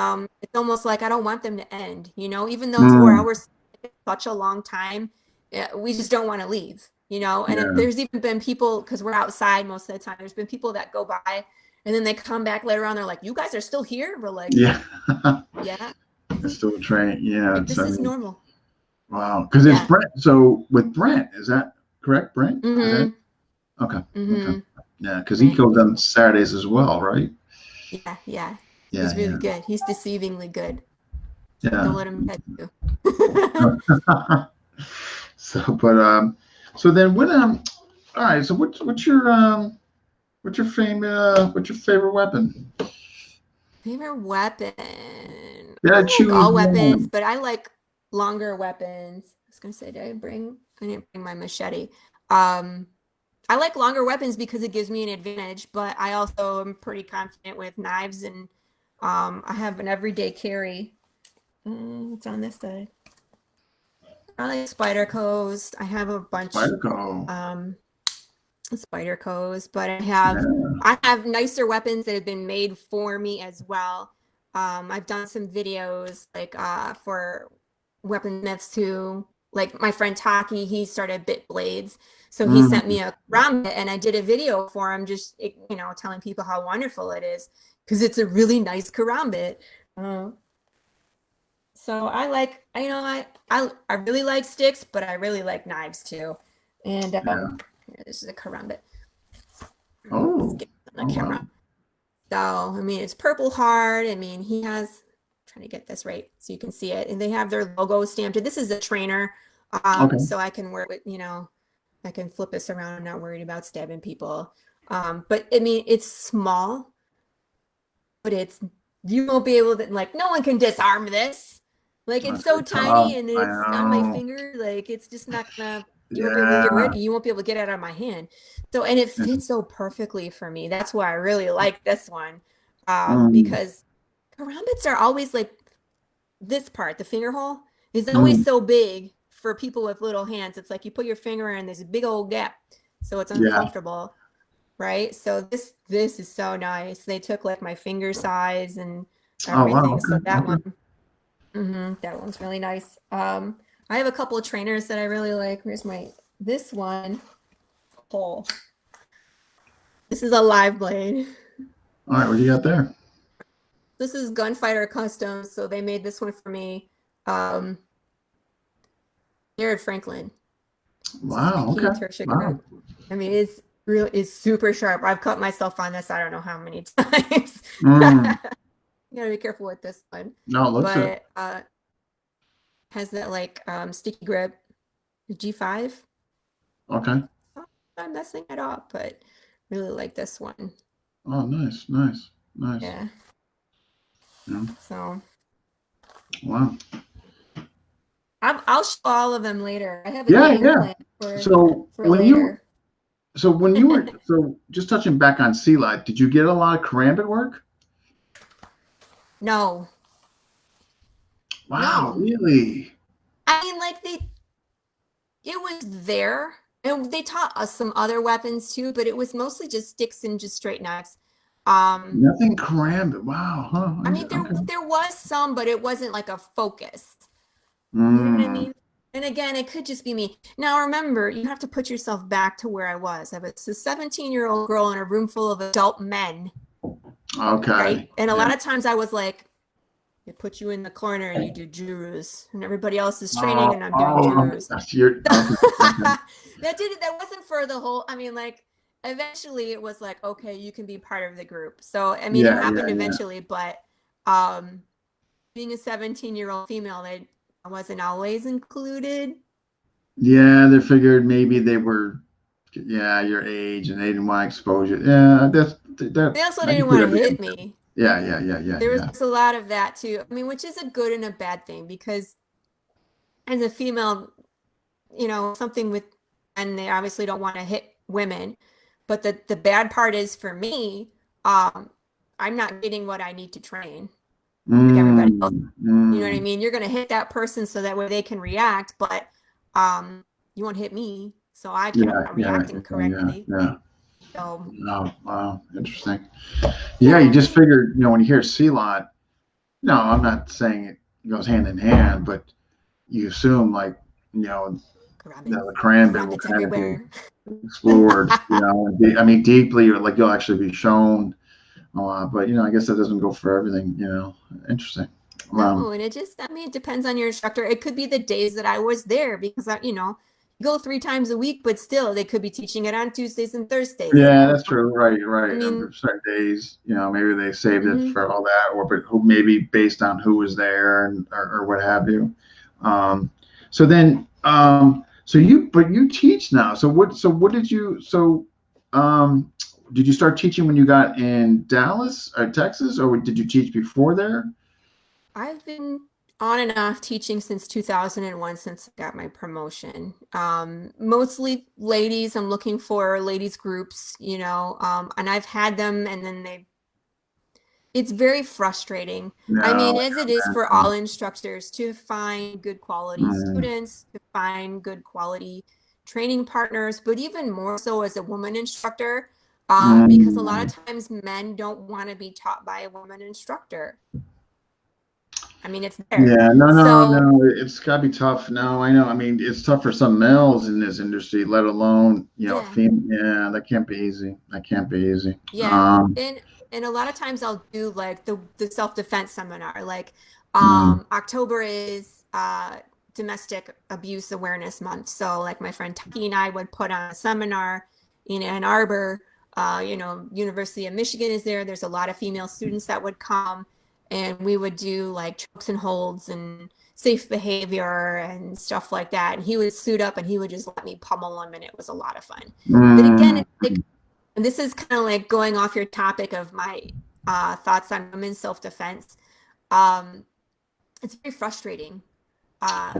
it's almost like I don't want them to end, you know, even though 4 Mm, hours is such a long time, we just don't want to leave, you know. And yeah. there's even been people, because we're outside most of the time, there's been people that go by and then they come back later on, they're like, you guys are still here? We're like, Yeah. yeah, It's still a train. Yeah. like It's, this I is mean, normal. wow. Because it's Yeah. Brent. So with Brent, is that correct? Brent? Is that Mm-hmm. okay? Okay. Mm-hmm. Yeah. Because he Right. goes on Saturdays as well, right? Yeah, yeah. Yeah. He's really Yeah. good. He's deceivingly good. Don't Yeah. let him catch you. So, but so then what all right. So what's your favorite weapon? Favorite weapon. Yeah, I like choose all weapons, one. but I like longer weapons. I was gonna say, I didn't bring my machete. Um, I like longer weapons because it gives me an advantage, but I also am pretty confident with knives, and I have an everyday carry. What's on this side? I like spider coves. I have a bunch. Spyderco. Um, spider coves, but Yeah. I have nicer weapons that have been made for me as well. I've done some videos like for weaponsmiths too. Like my friend Taki, he started Bit Blades, so he sent Mm, me a karambit, and I did a video for him, just you know, telling people how wonderful it is because it's a really nice karambit. Uh, so I like, you know, I really like sticks, but I really like knives too. And yeah. here, this is a karambit. Let's Oh. get on Oh the wow. camera. So, I mean, it's Purple Heart. I mean, he has, I'm trying to get this right so you can see it. And they have their logo stamped. This is a trainer. Okay. So I can work with, you know, I can flip this around. I'm not worried about stabbing people. But I mean, it's small, but you won't be able to, like, no one can disarm this. Like, it's That's so good. tiny and I it's on my know. finger. Like, it's just not gonna, you won't be able to get Yeah. rid, you won't be able to get it out of my hand. So, and it Yeah. fits so perfectly for me. That's why I really like this one. Mm, Because karambits are always like this part, the finger hole is always mm, so big for people with little hands. It's like you put your finger in, there's a big old gap. So it's yeah. uncomfortable, right? So this is so nice. They took like my finger size and Oh wow. everything. So Okay. Okay. that one's really nice. I have a couple of trainers that I really like. Where's this one? Oh, this is a live blade. All right. What do you got there? This is Gunfighter Customs. So they made this one for me. Um, Jared Franklin. This is Wow. key Okay. tertia Wow. grip. I mean, it's super sharp. I've cut myself on this. I don't know how many times. Mm. You gotta be careful with this one, No, it looks but it. it has that like sticky grip. G5. Okay. I'm messing it up, but really like this one. Oh, nice. Nice. Nice. Yeah. Yeah. So Wow. I'll show all of them later. I have a Yeah. game Yeah. plan So for when you later. so when you were so just touching back on Silat, did you get a lot of karambit work? No, Wow. no. Really? I mean, like it was there. And they taught us some other weapons too, but it was mostly just sticks and just straight knives. Um, Nothing karambit. Wow. Huh. I mean, Okay. there was some, but it wasn't like a focus. You know what I Mm. mean? And again, it could just be me. Now, remember, you have to put yourself back to where I was. I was a 17-year-old girl in a room full of adult men, Okay. right? And a Yeah. lot of times I was like, They put you in the corner and you do jurus, and everybody else is training, and I'm doing jurus. That wasn't for the whole. I mean, like eventually it was like, okay, you can be part of the group. So I mean, it happened eventually, but being a 17-year-old female, I wasn't always included. Yeah, they figured maybe they were, your age, and they didn't want exposure. Yeah, They also didn't want to hit me. Yeah. There was a lot of that too. I mean, which is a good and a bad thing, because as a female, something with, and they obviously don't want to hit women, but the bad part is for me, I'm not getting what I need to train. Like everybody else. You know what I mean? You're going to hit that person so that way they can react, but you won't hit me, so I can't reacting correctly. Yeah. So, wow, interesting. Yeah, you just figured, when you hear Silat, no, I'm not saying it goes hand in hand, but you assume the karambit will kind of be explored, deeply, or like you'll actually be shown a lot. But I guess that doesn't go for everything. Interesting. No, and it depends on your instructor. It could be the days that I was there, because you go 3 times a week, but still they could be teaching it on Tuesdays and Thursdays. Yeah, that's true. Right. I mean, certain days, maybe they saved it for all that, or but maybe based on who was there or what have you. So then, you teach now. So what did you? Did you start teaching when you got in Dallas or Texas, or did you teach before there? I've been on and off teaching since 2001, since I got my promotion. Mostly ladies. I'm looking for ladies groups, and I've had them, and then it's very frustrating. I mean, as it is for all instructors, to find good quality students, to find good quality training partners, but even more so as a woman instructor, because a lot of times men don't want to be taught by a woman instructor. I mean, it's there. Yeah, no, it's gotta be tough. No, I know. I mean, it's tough for some males in this industry, let alone, female. That can't be easy. Yeah. And a lot of times I'll do like the self-defense seminar. Like October is Domestic Abuse Awareness Month. So like my friend Tucky and I would put on a seminar in Ann Arbor. University of Michigan is there. There's a lot of female students that would come. And we would do like chokes and holds and safe behavior and stuff like that. And he would suit up and he would just let me pummel him, and it was a lot of fun. But again, it's like, and this is kind of like going off your topic of my thoughts on women's self-defense. It's very frustrating.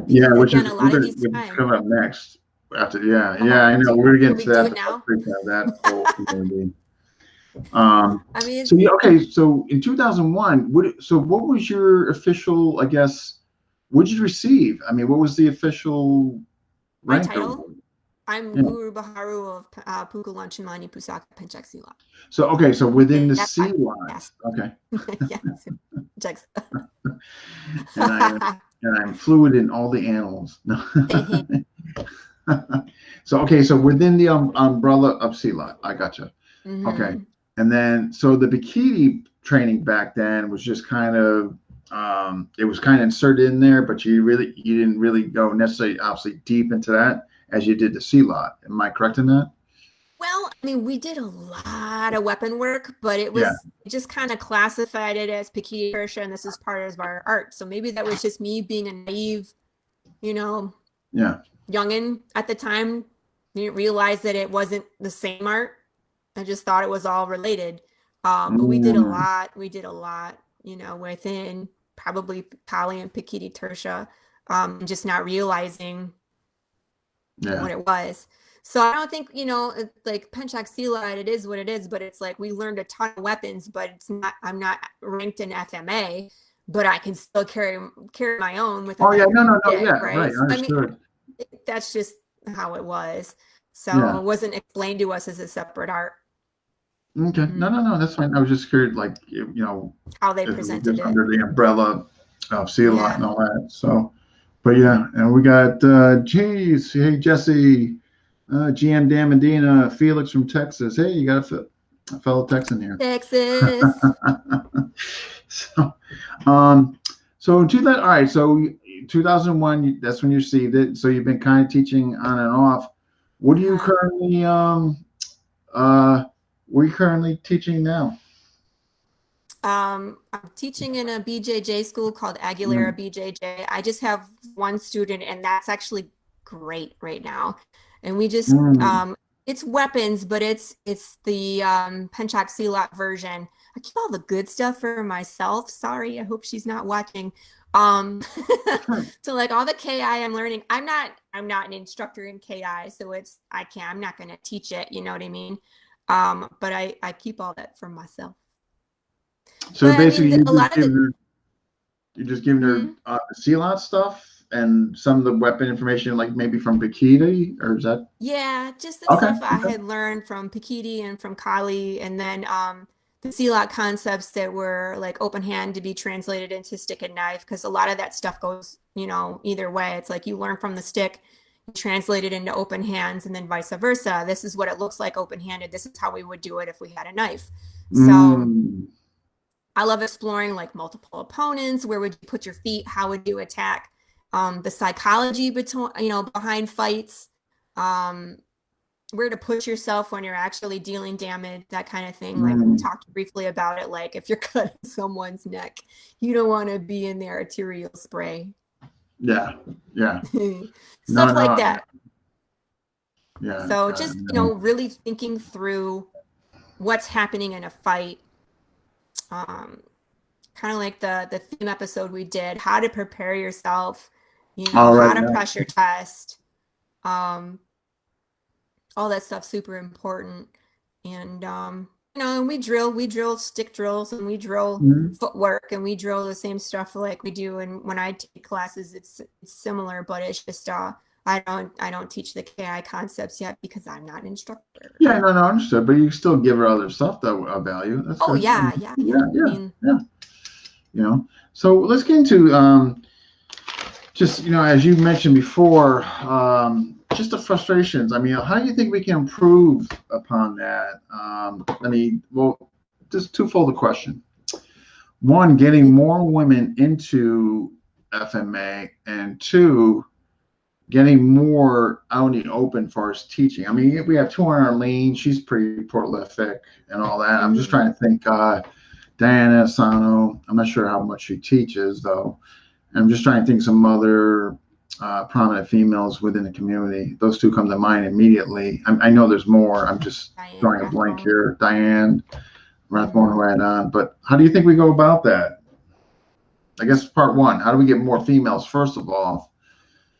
Which is a lot of these times coming up next. After, I know we're getting to that. I mean, so in 2001, what was your official, I guess, what did you receive? I mean, what was the official rank? My title? I'm Guru Baharu of Pukulan Chimani Pusaka Penchak Silat. So within the Silat. Yes. Okay. Yes. and I'm fluid in all the animals. So within the umbrella of Silat, I gotcha. Okay. And then, so the bikini training back then was just kind of, it was kind of inserted in there, but you didn't really go necessarily, obviously, deep into that as you did the Silat. Am I correct in that? Well, I mean, we did a lot of weapon work, but it just kind of classified it as Pikiti Tertia, and this is part of our art. So maybe that was just me being a naive, youngin at the time. Didn't realize that it wasn't the same art. I just thought it was all related. But we did a lot. Within probably Pali and Pikiti Tertia, just not realizing what it was. So I don't think, like Penchak Silat, it is what it is, but it's like we learned a ton of weapons, but I'm not ranked in FMA, but I can still carry my own with. Right. Understood. I mean, that's just how it was. So it wasn't explained to us as a separate art. Okay. No, that's fine. I was just curious, like, how they presented it under the umbrella of Silat and all that. So, but and we got hey Jesse, GM Dan Medina, Felix from Texas. Hey, you got a fellow Texan here. Texas. So, So in 2000, all right. So 2001, that's when you received it. So you've been kind of teaching on and off. What are you Uh-huh. currently uh what are you currently teaching now? I'm teaching in a BJJ school called Aguilera Mm, BJJ. I just have one student, and that's actually great right now. And we just mm. it's weapons, but it's the Penchak Silat version. I keep all the good stuff for myself. Sorry, I hope she's not watching. Um, so like all the KI I'm learning, I'm not an instructor in KI, so I'm not gonna teach it, you know what I mean? But I keep all that for myself. So But I mean, basically, a lot of the you're just giving her hmm? the Ceylon stuff and some of the weapon information, like maybe from Bikini, or is that Yeah, just the okay? stuff I Okay. had learned from Pikiti and from Kali, and then the Silat concepts that were like open hand to be translated into stick and knife, because a lot of that stuff goes, either way. It's like you learn from the stick, you translate it into open hands, and then vice versa. This is what it looks like open handed. This is how we would do it if we had a knife. So Mm, I love exploring like multiple opponents. Where would you put your feet? How would you attack? The psychology between, behind fights. Um, where to put yourself when you're actually dealing damage, that kind of thing. Like we mm. talked briefly about it, like if you're cutting someone's neck, you don't want to be in their arterial spray. Yeah. Yeah. No, Stuff like no. that. Yeah. So Got just, it. really thinking through what's happening in a fight. Um, Kind of like the theme episode we did, how to prepare yourself, All right. how to Yeah. pressure test. Um, all that stuff super important. And and we drill stick drills, and we drill Mhm. footwork, and we drill the same stuff like we do. And when I take classes, it's similar, but it's just I don't teach the KI concepts yet because I'm not an instructor. Yeah. No, no, understood. But you still give her other stuff that value. That's Oh good. I yeah, mean, yeah, yeah. yeah. I Yeah. mean, Yeah. So let's get into just as you mentioned before, just the frustrations. I mean, how do you think we can improve upon that? I mean, well, just twofold the question. One, getting it, more women into FMA, and two, getting more out in the open for us teaching. I mean, we have 200 Arlene, she's pretty prolific and all that. I'm just mhm. trying to think, Diana Asano, I'm not sure how much she teaches though. I'm just trying to think some other prominent females within the community. Those two come to mind immediately. I know there's more. I'm just Diane drawing a blank Rathbone. here. Diane Rathbone, Hmm. who I had on. But how do you think we go about that? I guess part one, how do we get more females, first of all,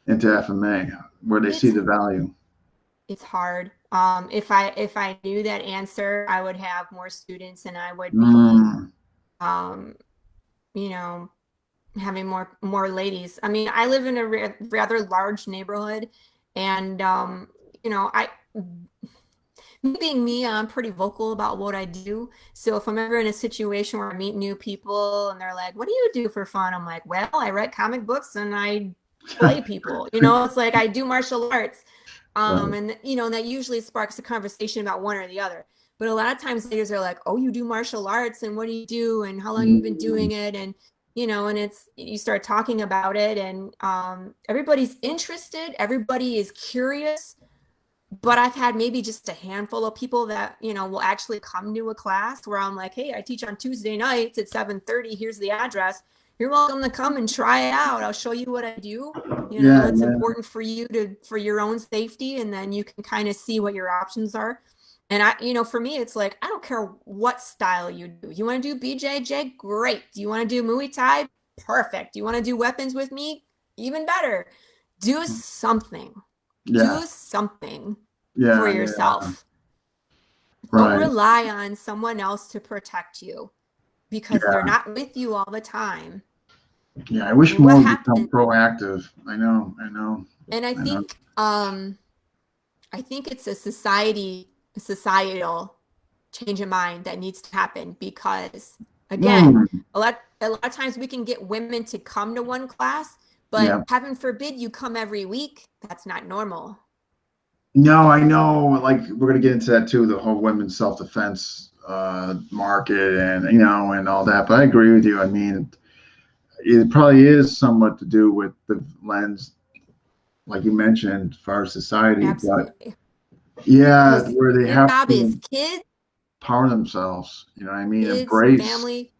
into FMA where they see It's the value? it's hard. If I knew that answer, I would have more students, and I would be Mm, um, you know, having more ladies. I mean, I live in a rather large neighborhood, and I me being me, I'm pretty vocal about what I do. So if I'm ever in a situation where I meet new people and they're like, "What do you do for fun?" I'm like, "Well, I write comic books and I play people." It's like I do martial arts. right. And that usually sparks a conversation about one or the other. But a lot of times leaders are like, "Oh, you do martial arts, and what do you do, and how long have you been Mm, doing it?" And it's you start talking about it, and everybody's interested, everybody is curious. But I've had maybe just a handful of people that will actually come to a class where I'm like, "Hey, I teach on Tuesday nights at 7:30. Here's the address. You're welcome to come and try it out. I'll show you what I do." yeah, It's yeah, important for you for your own safety, and then you can kind of see what your options are. And for me, it's like, I don't care what style you do. You want to do BJJ? Great. Do you want to do Muay Thai? Perfect. Do you want to do weapons with me? Even better. Do something. yeah, Do something for yeah, yeah, yourself. Don't right. rely on someone else to protect you, because they're Yeah, not with you all the time. yeah. I wish And what more would become happened? proactive. I know, I know, And I I know. think it's a societal change of mind that needs to happen, because again, Mm, a lot of times we can get women to come to one class, but yeah. heaven forbid you come every week. That's not normal. No, I know. Like we're gonna get into that too, the whole women's self-defense market, and and all that. But I agree with you. I mean, it probably is somewhat to do with the lens, like you mentioned, as far as society. But Absolutely. yeah, Because where they your have job is to kids, power themselves. You know what I mean? kids, Embrace. family.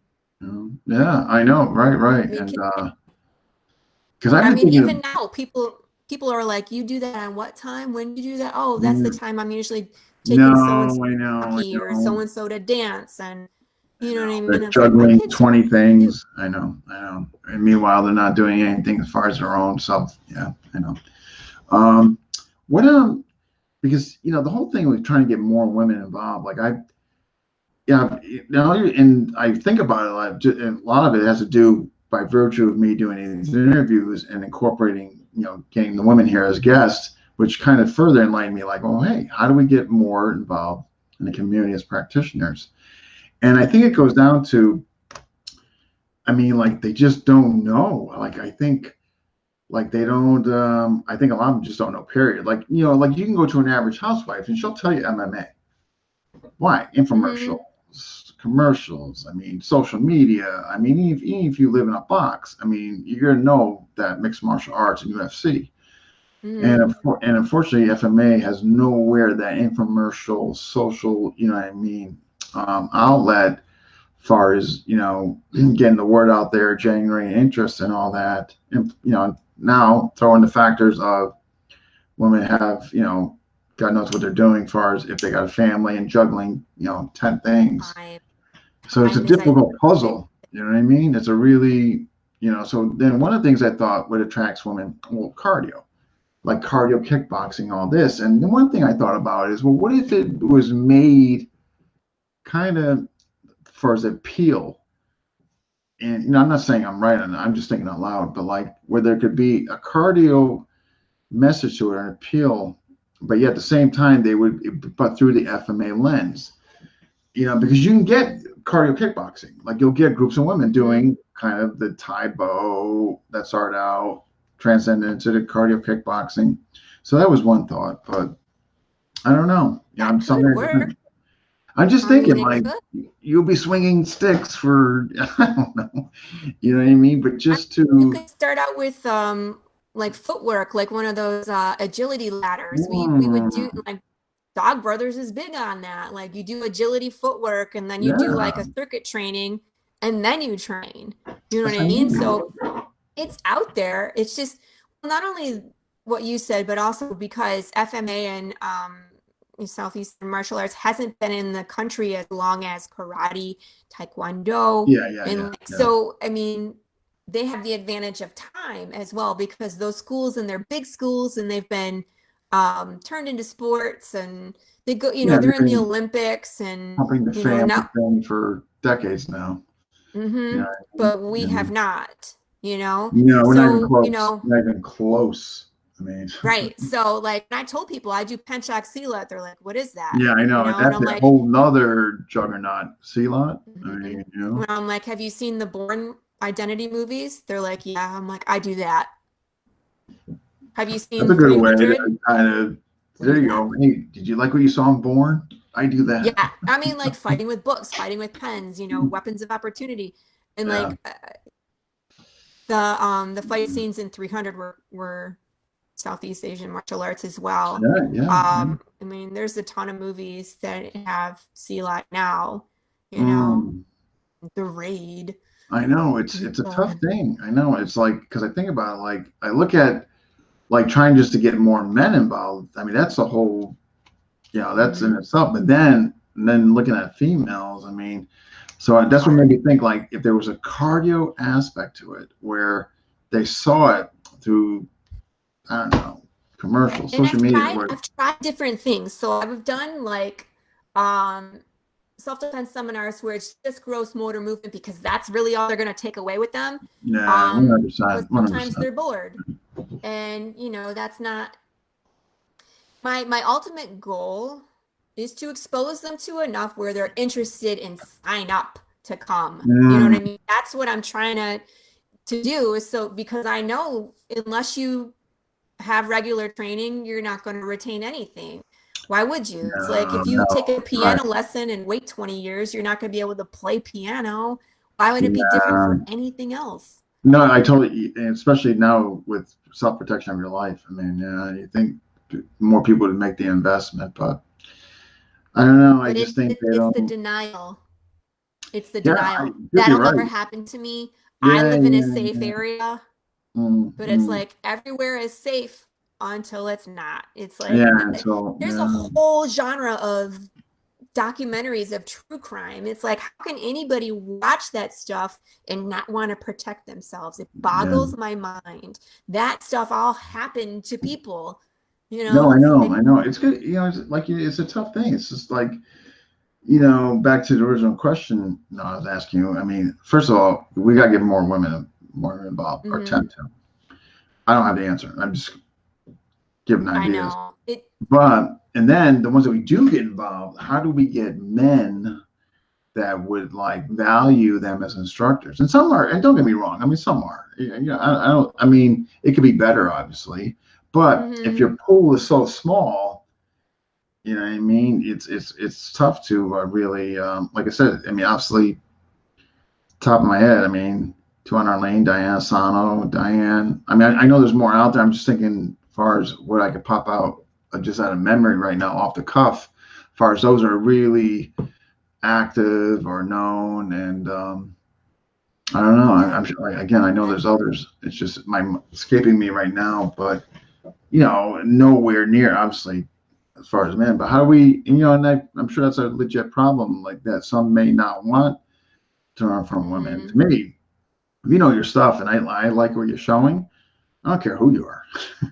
Yeah, I know. Right, I right. mean, And because I've I been mean, thinking, even now, people are like, "You do that on what time? When do you do that?" Oh, that's the mm, time I'm usually taking so and so no, I know, I hockey or so know. and so to dance, and I you know what I know. mean. They're It's like my juggling kids 20 do. things. I know, I know. And meanwhile, they're not doing anything as far as their own self. Yeah, I know. Um, what because the whole thing with trying to get more women involved, like yeah, and I think about it a lot. And a lot of it has to do by virtue of me doing these interviews and incorporating, getting the women here as guests, which kind of further enlightened me, like, oh, hey, how do we get more involved in the community as practitioners? And I think it goes down to, I mean, like they just don't know. Like I think, like they don't. I think a lot of them just don't know. Period. Like like you can go to an average housewife and she'll tell you MMA. Why? Hmm. Infomercials, commercials. I mean, social media. I mean, even if you live in a box, I mean, you're gonna know that mixed martial arts and UFC. And Hmm. and unfortunately, FMA has nowhere that infomercial, social, what I mean, outlet far as getting the word out there, generating interest and all that. And now throw in the factors of women have God knows what they're doing as far as if they got a family and juggling 10 things. Time, So it's a time is a difficult big. puzzle. You know what I mean? It's a really so then one of the things I thought would attract women, well, cardio, like cardio kickboxing, all this. And the one thing I thought about is, well, what if it was made kind of for as appeal? And I'm not saying I'm right on that. I'm just thinking out loud, but like where there could be a cardio message to it, an appeal, but yet at the same time they would, but through the FMA lens, because you can get cardio kickboxing, like you'll get groups of women Hmm. doing kind of the Tai Bo that started out, transcended into the cardio kickboxing. So that was one thought, but I don't know. That I'm could something. work. I'm just I mean, thinking it like could. you'll be swinging sticks for I don't know, you know what I mean? But I, just you to could start out with like footwork, like one of those agility ladders. We would do mm, like Dog Brothers is big on that. Like you do agility footwork and then you do like yeah, a circuit training and then you train. You know that's what what I I mean? mean. So it's out there. It's just not only what you said, but also because FMA and Southeastern martial arts hasn't been in the country as long as karate, taekwondo, Yeah, yeah, and yeah, like yeah. so. I mean, they have the advantage of time as well because those schools and they're big schools and they've been turned into sports and they go. Yeah, They're they've in the been Olympics and pumping the family now. thing for decades now. Hmm. Yeah, But we you have know, not. we're not even So close. Not even close. I mean, right. So like when I told people I do penchak silat, they're like, what is that? yeah, I know. And And that's I'm a like, whole nother juggernaut. Silat. I mhm. mean, When I'm like, have you seen the Born Identity movies? They're like, yeah. I'm like, I do that. Have you that's a seen good way 300? to kind of, I do there you that. go. Hey, did you like what you saw in Born? I do that. Yeah. I mean, like fighting with books, fighting with pens, weapons of opportunity. And Yeah. like the fight scenes in 300 were Southeast Asian martial arts as well. Yeah, yeah, yeah. I mean, there's a ton of movies that have Silat now, you know, Mm, The Raid. I know it's a tough Um, thing. I know it's like because I think about it, like I look at like trying just to get more men involved. I mean, that's a whole that's in mhm. itself. But then looking at females, I mean, so It's that's what made hard. me think like if there was a cardio aspect to it where they saw it through I don't know commercials, And social media, where I've tried different things. So I've done like um self-defense seminars where it's just gross motor movement because that's really all they're going to take away with them. yeah, 100%, But one hundred sometimes percent. they're bored. And that's not my ultimate goal is to expose them to enough where they're interested and sign up to come. You know what Mm, I mean? That's what I'm trying to do is so because I know unless you have regular training, you're not going to retain anything. Why would you? It's like no, if you take no, a right. piano lesson and wait 20 years, you're not going to be able to play piano. Why would it be different Yeah, for anything else? No, I totally, and especially now with self-protection of your life. I mean, yeah, you think more people would make the investment, but I don't know. I But just think they it's the don't. denial. It's the Yeah, denial. could be That'll right. never happen to me. I Yeah, live in a yeah, safe yeah. area, but it's Mm. like everywhere is safe until it's not. It's like Yeah, so there's a yeah, whole genre of documentaries of true crime. It's like, how can anybody watch that stuff and not want to protect themselves? It yeah. boggles my mind. That stuff all happened to people. No, I It's know, like, I know. It's good. It's like it's a tough thing. It's just like back to the original question. No, I was asking you. I mean, first of all, we got to get more women more involved or mhm, tend to. I don't have the answer. I'm just giving I ideas. know it. But and then the ones that we do get involved, how do we get men that would like value them as instructors? And some are, and don't get me wrong, I mean some are. I don't. I mean, it could be better, obviously, but if Mhm. your pool is so small, you know what I mean. It's tough to really, like I said. I mean, obviously, top of my head, I mean, 200 Lane, Diane Sano, Diane. I mean, I know there's more out there. I'm just thinking, as far as what I could pop out just out of memory right now, off the cuff, as far as those are really active or known, and I don't know. Yeah. I'm sure, like, again, I know there's others. It's just escaping me right now, but nowhere near, obviously, as far as men. But how do we, and I'm sure that's a legit problem, like that. Some may not want to learn from women. Mhm. To me, if you know your stuff and I like what you're showing, I don't care who you are.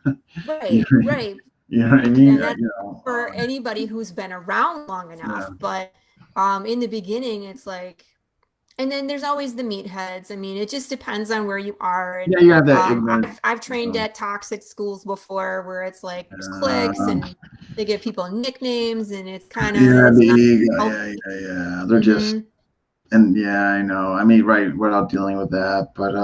you, Right, know, right. you know what I mean? And that's for anybody who's been around long Yeah, enough. But in the beginning, it's like, and then there's always the meatheads. I mean, it just depends on where you are. And yeah, you have that ignorant. I've trained Um, at toxic schools before where it's like there's cliques uh, and they give people nicknames and yeah, it's the not ego. Yeah, healthy. yeah, yeah. They're just, Hmm. and yeah, I know. I mean, right, we're not dealing with that, but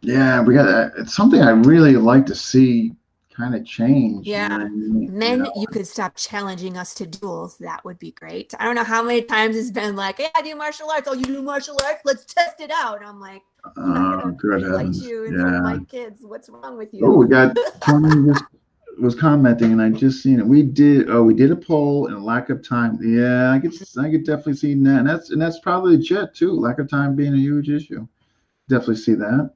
yeah, we got that. It's something I really like to see kind of change. You know what Yeah. I mean? Men, you could stop challenging us to duels. That would be great. I don't know how many times it's been like, hey, I do martial arts. Oh, you do martial arts? Let's test it out. And I'm like, I'm not Oh, gonna good fight heavens. you in front of Yeah. my kids. What's wrong with Oh, you? we got Tony just was commenting, and I just seen it. We did a poll and lack of time. Yeah, I could definitely see that, and that's probably legit too. Lack of time being a huge issue. Definitely see that.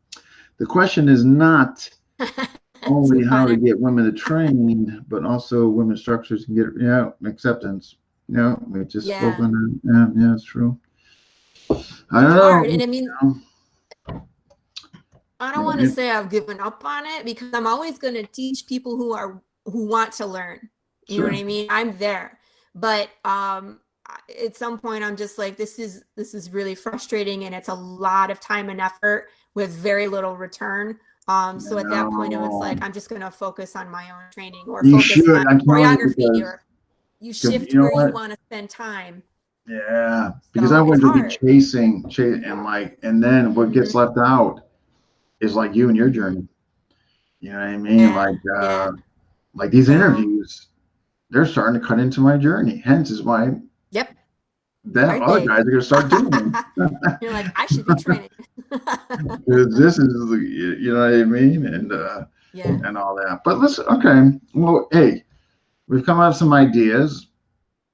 The question is not only Too how to funny. get women to train, but also women structures can get acceptance. Yeah, we just spoke Yeah, on that. Yeah, yeah, it's true. I it's don't hard. And know. I mean, I don't You know, want to say I've given up on it because I'm always going to teach people who want to learn. You know what sure. I mean? I'm there. But at some point I'm just like this is really frustrating and it's a lot of time and effort with very little return. So at that point it was like No, I'm just going to focus on my own training or you focus should. on I'm telling you choreography because or you because shift you know where you what? want to spend time. Yeah, because I So it's went to be hard. chasing, and and then what Hmm. gets left out is like you and your Hmm. journey. You know what I mean? Yeah. Yeah. Like these So, interviews, they're starting to cut into my journey. Hence is why yep. that Aren't other they? guys are going to start doing them. You're like, I should be training. 'Cause this is, you know what I mean, Yeah, and all that. But listen, okay. Well, hey, we've come up with some ideas.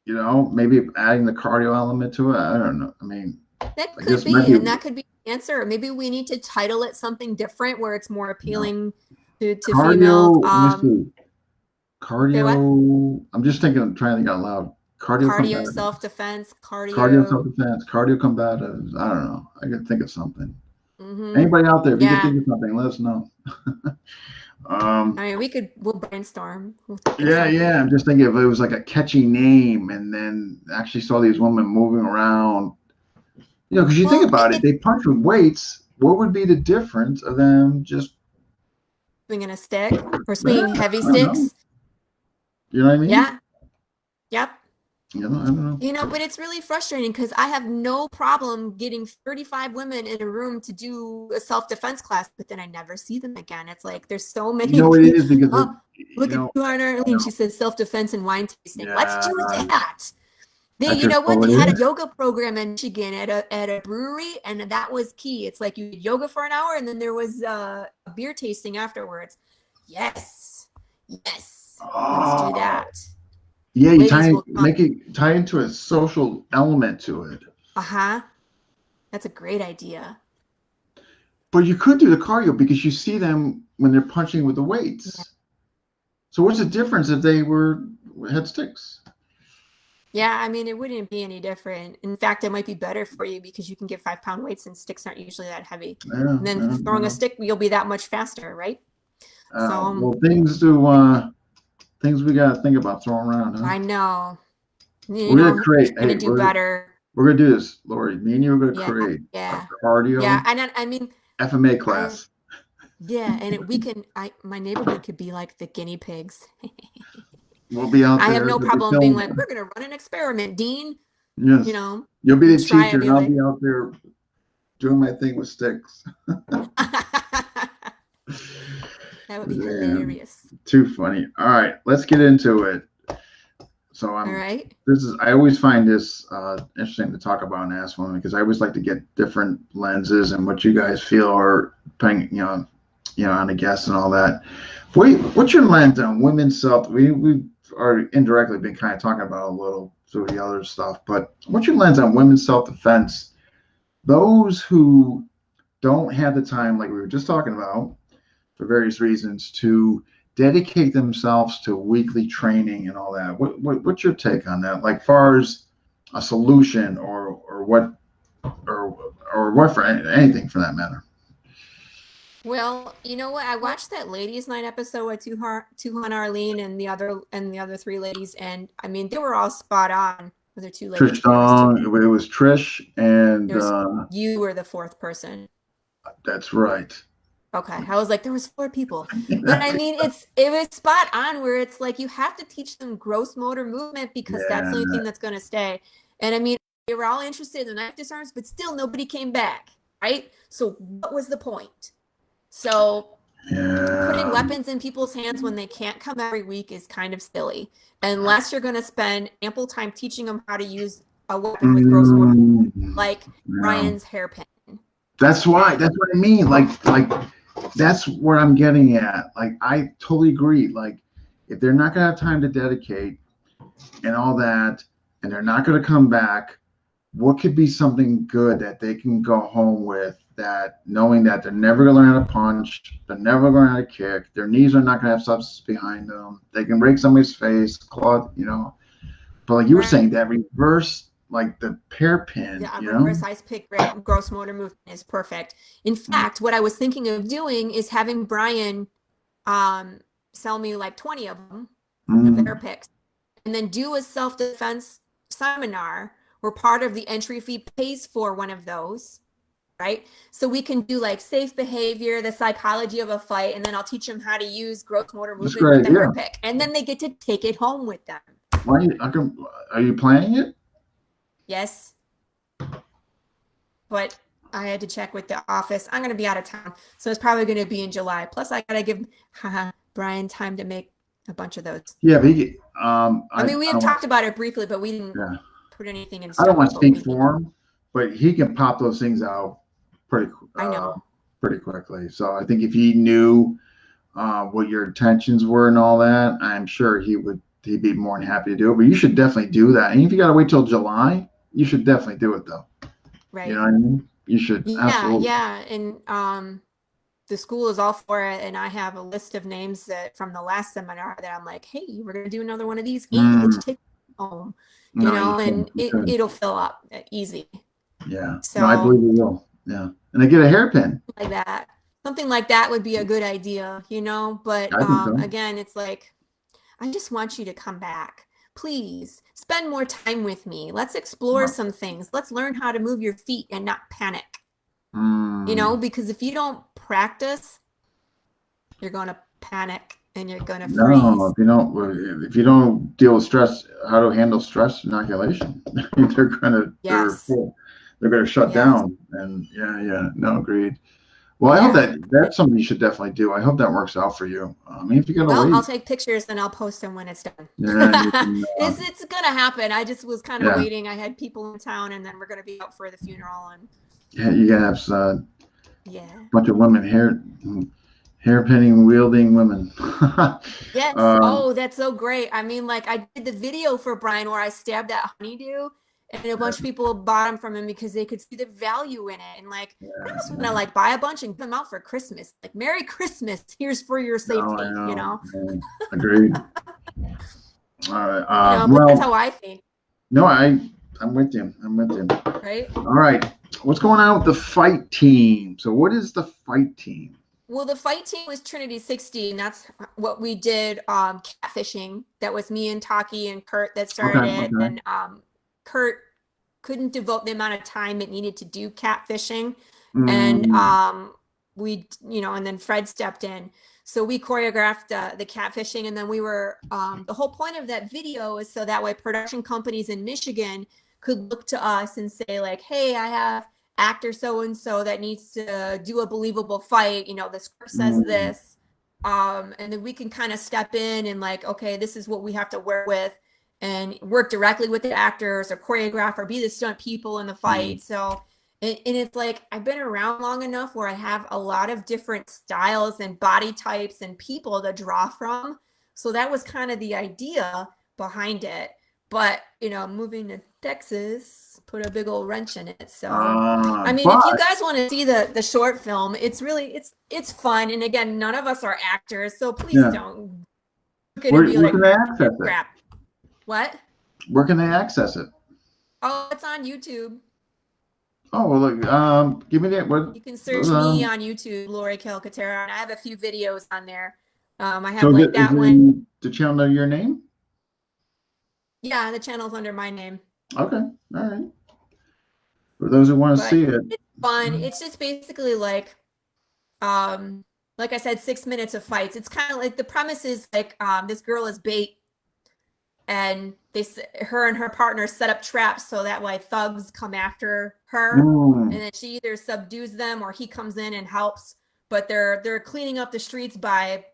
Maybe adding the cardio element to it. I don't know. I mean, that I could guess it might be, be and that could be the answer. Or maybe we need to title it something different where it's more you know, appealing to females. cardio. Let me see. Say what? Cardio. I'm just thinking. I'm trying to think out loud. Cardio Cardio combative. self-defense, Cardio cardio. self-defense. Cardio combative. I don't know. I can think of something. Hmm. Anybody out there, if you can Yeah. think of something, let us know. um, I mean, we'll brainstorm. We'll think of yeah, yeah. something. I'm just thinking if it was like a catchy name, and then actually saw these women moving around. Because you think Well, about it, they punch with weights. What would be the difference of them just? swinging a stick or Yeah, swinging heavy I don't know. sticks. You know what I mean? Yeah. Yep. I don't know. But it's really frustrating because I have no problem getting 35 women in a room to do a self-defense class, but then I never see them again. It's like there's so You many know what it people. is because Oh, look at Joanna I Arlene. know. She says self-defense and wine tasting. Let's Yeah, do that. They, At you your know what? They had facility? a yoga program in Michigan at a brewery, and that was key. It's like you did yoga for an hour, and then there was a beer tasting afterwards. Yes, yes, let's do Oh, that. yeah, you Ladies will come. tie into a social element to it. Uh-huh. That's a great idea. But you could do the cardio because you see them when they're punching with the Yeah. weights. So what's the difference if they had sticks? Yeah, I mean, it wouldn't be any different. In fact, it might be better for you because you can get 5-pound weights and sticks aren't usually that heavy. Yeah, And then yeah, throwing a stick, you'll be that much faster, right? So well, things we gotta think about throwing around, huh? I know, you We're gonna know, you're create. gonna Hey, do better. we're gonna do this, Lori. Me and you are gonna Yeah, create a yeah, yeah. cardio And I mean, FMA I class. yeah, and we can. My neighborhood could be like the guinea pigs. We'll be out I have there. no We'll be problem being filming. like, we're gonna run an experiment, Dean. You Yes, know, you'll be and the try teacher, it. and Be I'll like, be out there doing my thing with sticks. that would be Damn, hilarious. too funny. All right, let's get into it. So All right. I always find this interesting to talk about and ask women because I always like to get different lenses and what you guys feel are paying, on the guests and all that. What's your lens on women's self? We've already indirectly been kind of talking about a little through the other stuff, but what's your lens on women's self-defense? Those who don't have the time, like we were just talking about, for various reasons, to dedicate themselves to weekly training and all that. What's your take on that? Like far as a solution or what for anything for that matter. Well, you know what? I watched that ladies' night episode with Tuhan Arlene and the other three ladies, and I mean they were all spot on. Was there two Trish ladies? There was two. Song, it was Trish, and There was you were the fourth person. that's right. Okay. I was like, there was four people. But I mean, it was spot on where it's like you have to teach them gross motor movement because that's the only Yeah, thing that's gonna stay. And I mean, they were all interested in the knife disarms, but still nobody came back. Right? So what was the point? So putting yeah. weapons in people's hands when they can't come every week is kind of silly, unless you're going to spend ample time teaching them how to use a weapon with gross motor, like Yeah. Brian's hairpin. That's why. Okay. That's what I mean. Like that's where I'm getting at. Like I totally agree. Like if they're not gonna have time to dedicate and all that, and they're not gonna come back, what could be something good that they can go home with that knowing that they're never going to learn how to punch, they're never going to learn how to kick, their knees are not going to have substance behind them, they can break somebody's face, but like you were saying, Right. that reverse, like the pear pin, Yeah, reverse ice pick gross motor movement is perfect. In fact, what I was thinking of doing is having Brian sell me like 20 of them, of their Mm, picks, and then do a self-defense seminar where part of the entry fee pays for one of those, right? So we can do like safe behavior, the psychology of a fight, and then I'll teach them how to use gross motor that's a movement with great the idea. hair pick. And then they get to take it home with them. Are you planning it? Yes. But I had to check with the office. I'm going to be out of town. So it's probably going to be in July. Plus, I got to give Brian time to make a bunch of those. Yeah, but I mean, we I have don't want, talked about it briefly, but we didn't yeah, put anything in I don't stone. want to But speak we need, for him, but he can pop those things out pretty I know. pretty quickly. So I think if he knew what your intentions were and all that, I'm sure he'd be more than happy to do it. But you should definitely do that. And if you got to wait till July, you should definitely do it though. You know Right. what I mean? You should Yeah, absolutely. yeah. And the school is all for it. And I have a list of names that from the last seminar that I'm like, hey, we're gonna do another one of these and you get Mm, to take it home, no, you and can. You could. it'll fill up easy. Yeah. No, I So believe you will. Yeah. And I get a hairpin. like that. Something like that would be a good idea, but I think so. again, it's like I just want you to come back. Please spend more time with me. Let's explore No. some things. Let's learn how to move your feet and not panic. Mm, Because if you don't practice, you're going to panic and you're going to no, freeze. if you don't deal with stress, how to handle stress inoculation, they're Yes. they're gonna shut Yes. down. And yeah, yeah, no, agreed. Well, I hope Yeah. that's something you should definitely do. I hope that works out for you. I mean, if you gotta Well, wait, I'll take pictures and I'll post them when it's done. yeah, you can, It's gonna happen. I just was kind of yeah, waiting. I had people in town, and then we're gonna be out for the funeral, and yeah, you gotta have yeah. bunch of women hairpinning wielding women. Yes. um, Oh, that's so great. I mean, like I did the video for Brian where I stabbed that honeydew, and a bunch of people bought them from him because they could see the value in it. And like, I just want to like buy a bunch and give them out for Christmas. Like, Merry Christmas. Here's for your no, I safety, know. Yeah, agreed. All right. But that's Well, how I think, no, I'm with you. I'm with you. right? All right. What's going on with the fight team? So, what is the fight team? Well, the fight team was Trinity 60, and that's what we did catfishing. That was me and Taki and Kurt that Okay. started it. Okay. And Kurt couldn't devote the amount of time it needed to do catfishing. And Mm, and then Fred stepped in. So we choreographed the catfishing, and then we were the whole point of that video is so that way production companies in Michigan could look to us and say like, hey, I have actor so and so that needs to do a believable fight. The script says mm, this, and then we can kind of step in and like, okay, this is what we have to work with, and work directly with the actors or choreograph or be the stunt people in the mm. fight. So and it's like I've been around long enough where I have a lot of different styles and body types and people to draw from. So that was kind of the idea behind it. But, moving to Texas put a big old wrench in it. So, I mean, if you But guys want to see the short film, it's really it's fun. And again, none of us are actors, so please yeah, don't look at it and be where like, can they access it? crap. What? Where can they access it? Oh, it's on YouTube. Oh well, look. Give me that. What? You can search me on YouTube, Laurie Calcaterra, and I have a few videos on there. I have So like is that one. the channel under your name? Yeah, the channel's under my name. Okay. All right. For those who want to But see it. it's fun. It's just basically like I said, 6 minutes of fights. It's kind of like the premise is like this girl is bait, and her and her partner set up traps so that way thugs come after her, and Mm, then she either subdues them or he comes in and helps. But they're cleaning up the streets by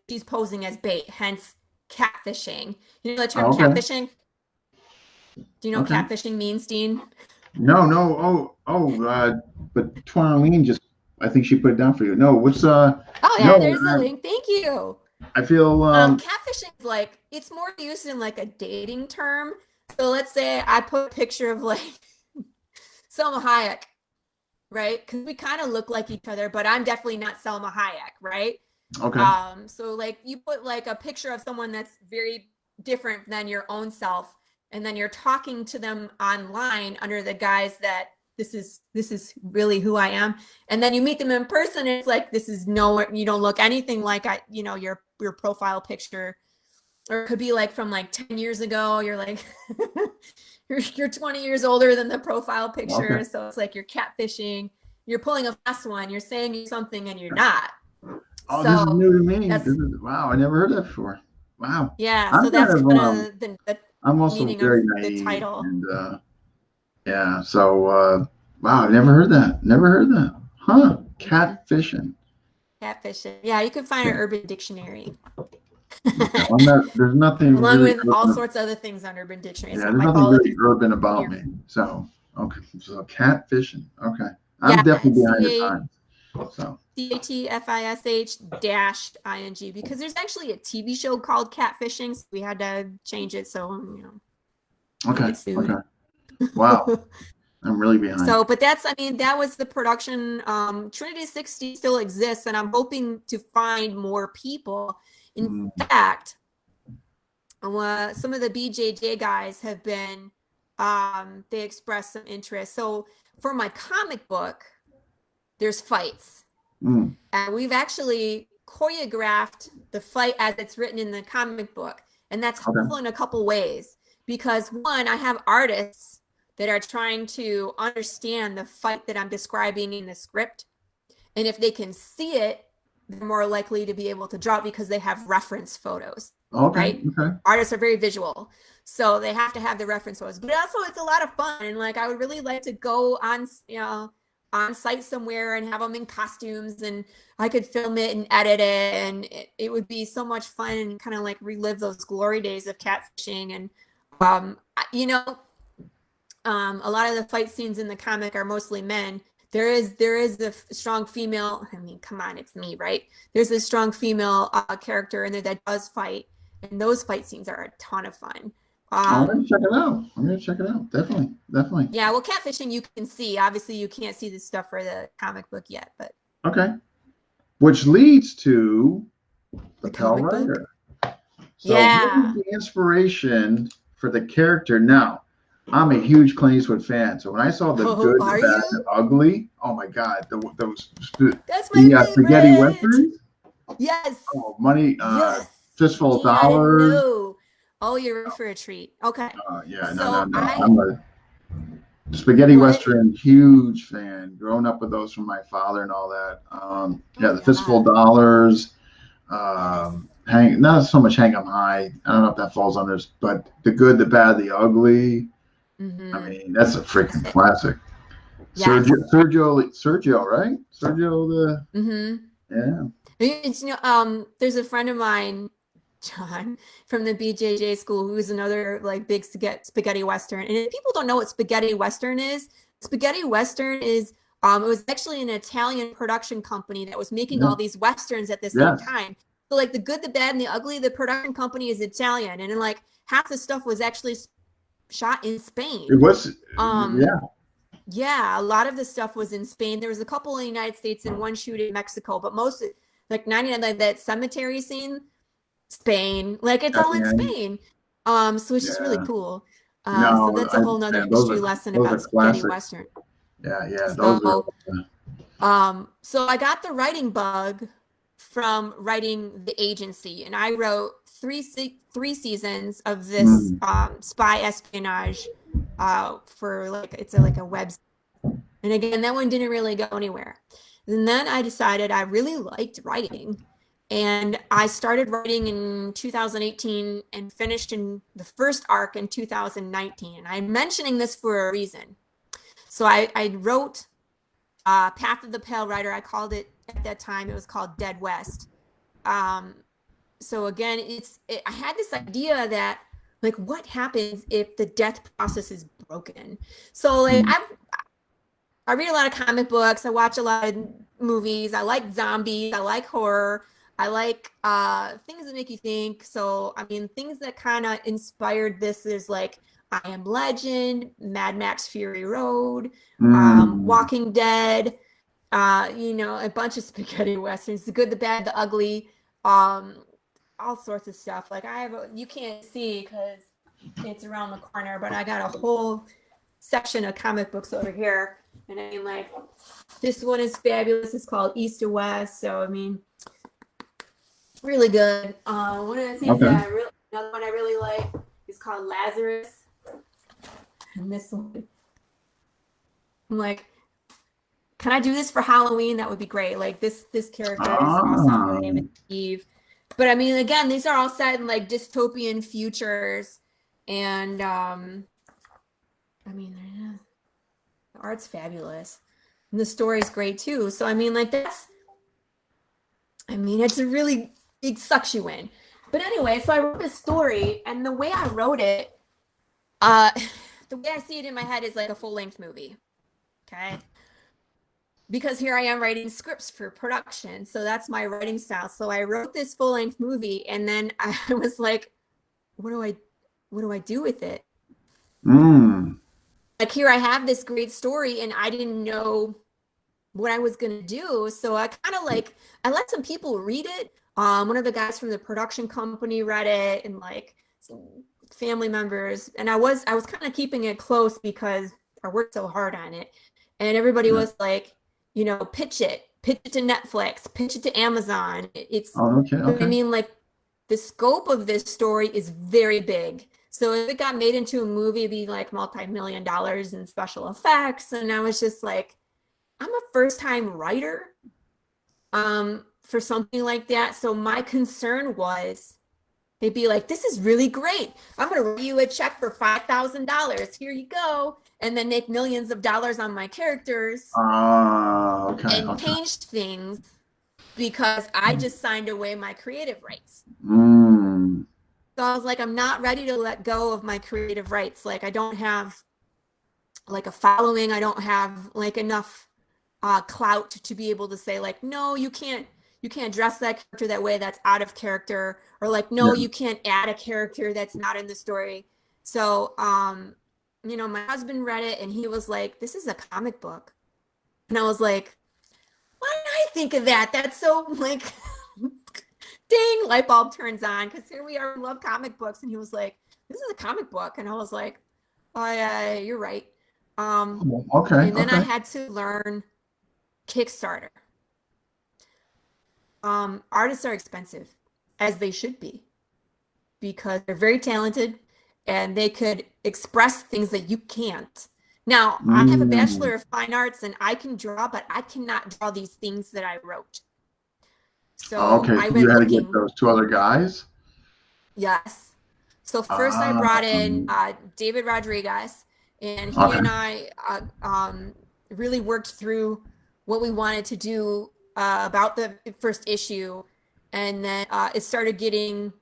she's posing as bait, hence catfishing. You know the term okay. catfishing? Do you know what Okay. catfishing means, Dean? No, no. But Twanleen just, I think she put it down for you. No, Oh yeah, no, there's the link. Thank you. I feel, Catfishing is like it's more used in like a dating term. So let's say I put a picture of like Selma Hayek, right? Because we kind of look like each other, but I'm definitely not Selma Hayek, right? okay. So like you put like a picture of someone that's very different than your own self, and then you're talking to them online under the guise that this is really who I am, and then you meet them in person, and it's like this is no, you don't look anything like your profile picture, or it could be like from like 10 years ago. You're like you're 20 years older than the profile Okay. picture, so it's like you're catfishing. You're pulling a fast one. You're saying you're something and you're not. Oh, this is So new to me. that's Wow. I never heard that before. Wow. yeah. So I'm kind that's of, kind of the I'm also meaning of very the naive title. and, yeah. So, wow. I never heard that. Never heard that. Huh. Catfishing. Catfishing. Yeah, you can find an Urban Dictionary. Okay. Well, there's nothing Along really with all urban. sorts of other things on Urban Dictionary. It's Yeah, not there's my nothing fault if really you urban about hear. me. So, okay. So catfishing. Okay. I'm Yeah, definitely it's behind the times. So, CATFISH-ING, because there's actually a TV show called Catfishing, so we had to change it so we don't okay. get sued. Okay. Wow. I'm really behind. So, but I mean, that was the production. Trinity 60 still exists, and I'm hoping to find more people. In Mm, fact, some of the BJJ guys have been, they expressed some interest. So for my comic book, there's fights. mm, And we've actually choreographed the fight as it's written in the comic book. And that's okay. helpful in a couple ways. Because one, I have artists that are trying to understand the fight that I'm describing in the script. And if they can see it, they're more likely to be able to draw it because they have reference photos, Okay. right? Okay. Artists are very visual. So they have to have the reference photos. But also it's a lot of fun. And like I would really like to go on, on site somewhere and have them in costumes, and I could film it and edit it, and it would be so much fun and kind of like relive those glory days of catfishing. And you know, a lot of the fight scenes in the comic are mostly men. There is a strong female. I mean, come on, it's me, right? There's a strong female character in there that does fight, and those fight scenes are a ton of fun. I'm gonna check it out. I'm gonna check it out. Definitely, definitely. Yeah, well, catfishing you can see. Obviously, you can't see the stuff for the comic book yet, but Okay. Which leads to the Pale comic book. Rider. So Yeah. what was the inspiration for the character? Now, I'm a huge Clint Eastwood fan, so when I saw the good, the Are bad, you? the ugly, oh my God, those That's my favorite. spaghetti westerns. Yes. Oh, money, Yes. fistful of Gee, I didn't dollars. know. Oh, you're in for a treat. Okay. Yeah, So no. I'm a spaghetti what? western huge fan. Growing up with those from my father and all that. Yeah, the fistful of dollars. Not so much Hang 'em High. I don't know if that falls under this, but the good, the bad, the ugly. Mm-hmm. I mean, that's a freaking classic. Yes. Sergio, right? Sergio the. Mm-hmm. Yeah. It's, you know, there's a friend of mine, John, from the BJJ school, who's another like big spaghetti western. And if people don't know what spaghetti western is, spaghetti western is it was actually an Italian production company that was making all these westerns at the same time. So like the good, the bad, and the ugly, the production company is Italian, and then like half the stuff was actually shot in Spain. It was. Yeah, a lot of the stuff was in Spain. There was a couple in the United States and one shoot in Mexico, but most like 99, like that cemetery scene, Spain, like it's all in Spain. So it's just really cool. So that's a whole nother history lesson about spaghetti western. Yeah. So I got the writing bug from writing The Agency, and I wrote three seasons of this spy espionage for like it's like a web. And again, that one didn't really go anywhere. And then I decided I really liked writing, and I started writing in 2018 and finished in the first arc in 2019. And I'm mentioning this for a reason. So I wrote Path of the Pale Rider. I called it at that time, it was called Dead West. So again, I had this idea that like, what happens if the death process is broken? So like I read a lot of comic books, I watch a lot of movies, I like zombies, I like horror, I like things that make you think. So I mean, things that kind of inspired this is like I Am Legend, Mad Max Fury Road, Walking Dead, you know, a bunch of spaghetti westerns, the good, the bad, the ugly, all sorts of stuff. Like you can't see because it's around the corner, but I got a whole section of comic books over here. And I mean, like, this one is fabulous. It's called East to West. So, I mean, really good. One of the things another one I really like is called Lazarus. And this one, I'm like, can I do this for Halloween? That would be great. Like this character is awesome. Her name is Eve. But I mean, again, these are all set in like dystopian futures, and I mean, the art's fabulous, and the story's great too. So I mean, like it's a really, it sucks you in. But anyway, so I wrote this story, and the way I wrote it, the way I see it in my head is like a full-length movie. Okay. Because here I am writing scripts for production. So that's my writing style. So I wrote this full-length movie, and then I was like, what do I do with it? Like here I have this great story, and I didn't know what I was going to do. So I kind of like, I let some people read it. One of the guys from the production company read it, and like some family members. And I was kind of keeping it close because I worked so hard on it. And everybody was like, you know, pitch it to Netflix, pitch it to Amazon. I mean, like the scope of this story is very big. So if it got made into a movie, it'd be like multi-million dollars in special effects. And I was just like, I'm a first-time writer for something like that. So my concern was They'd be like, this is really great. I'm going to write you a check for $5,000. Here you go. And then make millions of dollars on my characters Okay, and okay. change things because I just signed away my creative rights. Mm. So I was like, I'm not ready to let go of my creative rights. Like, I don't have like a following. I don't have like enough clout to be able to say like, no, you can't dress that character that way. That's out of character. Or like, no, Yeah. you can't add a character that's not in the story. So, you know, my husband read it and he was like, this is a comic book. And I was like, why didn't I think of that? That's so like, ding, light bulb turns on because here we are, we love comic books. And he was like, this is a comic book. And I was like, oh yeah, you're right. Okay, And then I okay. had to learn Kickstarter. Artists are expensive, as they should be, because they're very talented and they could express things that you can't. Now, I have a Mm. Bachelor of Fine Arts and I can draw, but I cannot draw these things that I wrote. So Okay, I so you went had to get looking. those two other guys? Yes. So first I Ah, brought in David Rodriguez, and he okay. and I really worked through what we wanted to do about the first issue, and then it started getting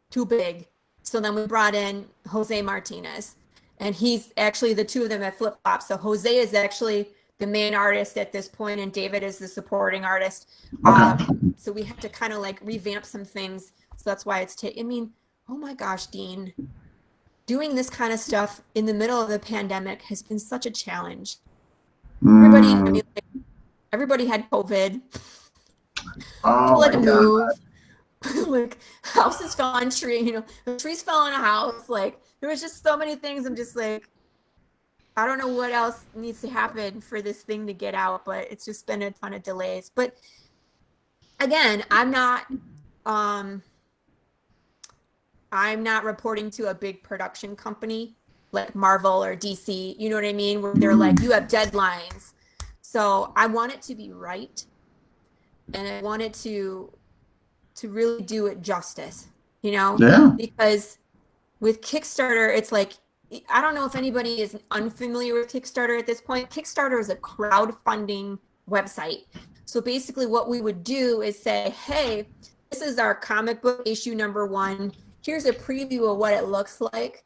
too big. So then we brought in Jose Martinez, and he's actually the two of them at flip flop. So Jose is actually the main artist at this point, and David is the supporting artist. Okay. So we had to kind of like revamp some things. So that's why it's I mean, oh my gosh, Dean, doing this kind of stuff in the middle of the pandemic has been such a challenge. Everybody, I Mm. mean, like, everybody had COVID. Oh People had my to God. move. Like houses fell on tree, you know, trees fell on a house. Like there was just so many things. I'm just like, I don't know what else needs to happen for this thing to get out, but it's just been a ton of delays. But again, um I'm not reporting to a big production company like Marvel or DC, you know what I mean? Where they're like, you Mm. have deadlines. So I want it to be right, and I want it to really do it justice, you know? Yeah. Because with Kickstarter, it's like I don't know if anybody is unfamiliar with Kickstarter at this point. Kickstarter is a crowdfunding website. So basically, what we would do is say, hey, this is our comic book issue number 1. Here's a preview of what it looks like.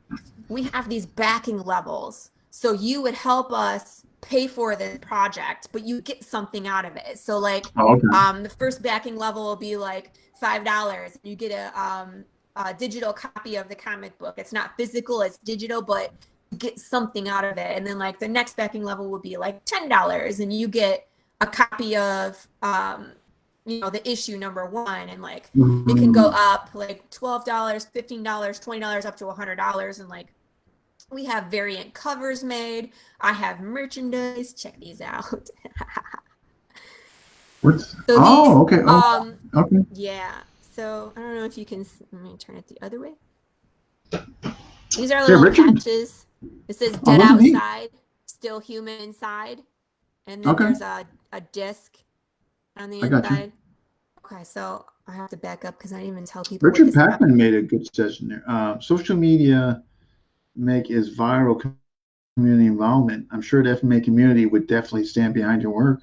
We have these backing levels. So you would help us pay for the project, but you get something out of it. So like Oh, okay. the first backing level will be like $5. You get a digital copy of the comic book. It's not physical, it's digital, but you get something out of it. And then like the next backing level will be like $10 and you get a copy of you know, the issue number 1, and like it can go Mm. up like $12, $15, $20 up to $100. And like we have variant covers made. I have merchandise. Check these out. What's, So these oh, okay. Oh, okay. yeah. So I don't know if you can let me turn it the other way. These are Yeah, little Richard. patches. It says Oh, dead those are neat. outside, still human inside. And then Okay. there's a disc on the I got you. inside. Okay, so I have to back up because I didn't even tell people what Richard this happened. Packman made a good suggestion there. Social media make is viral community involvement. I'm sure the FMA community would definitely stand behind your work.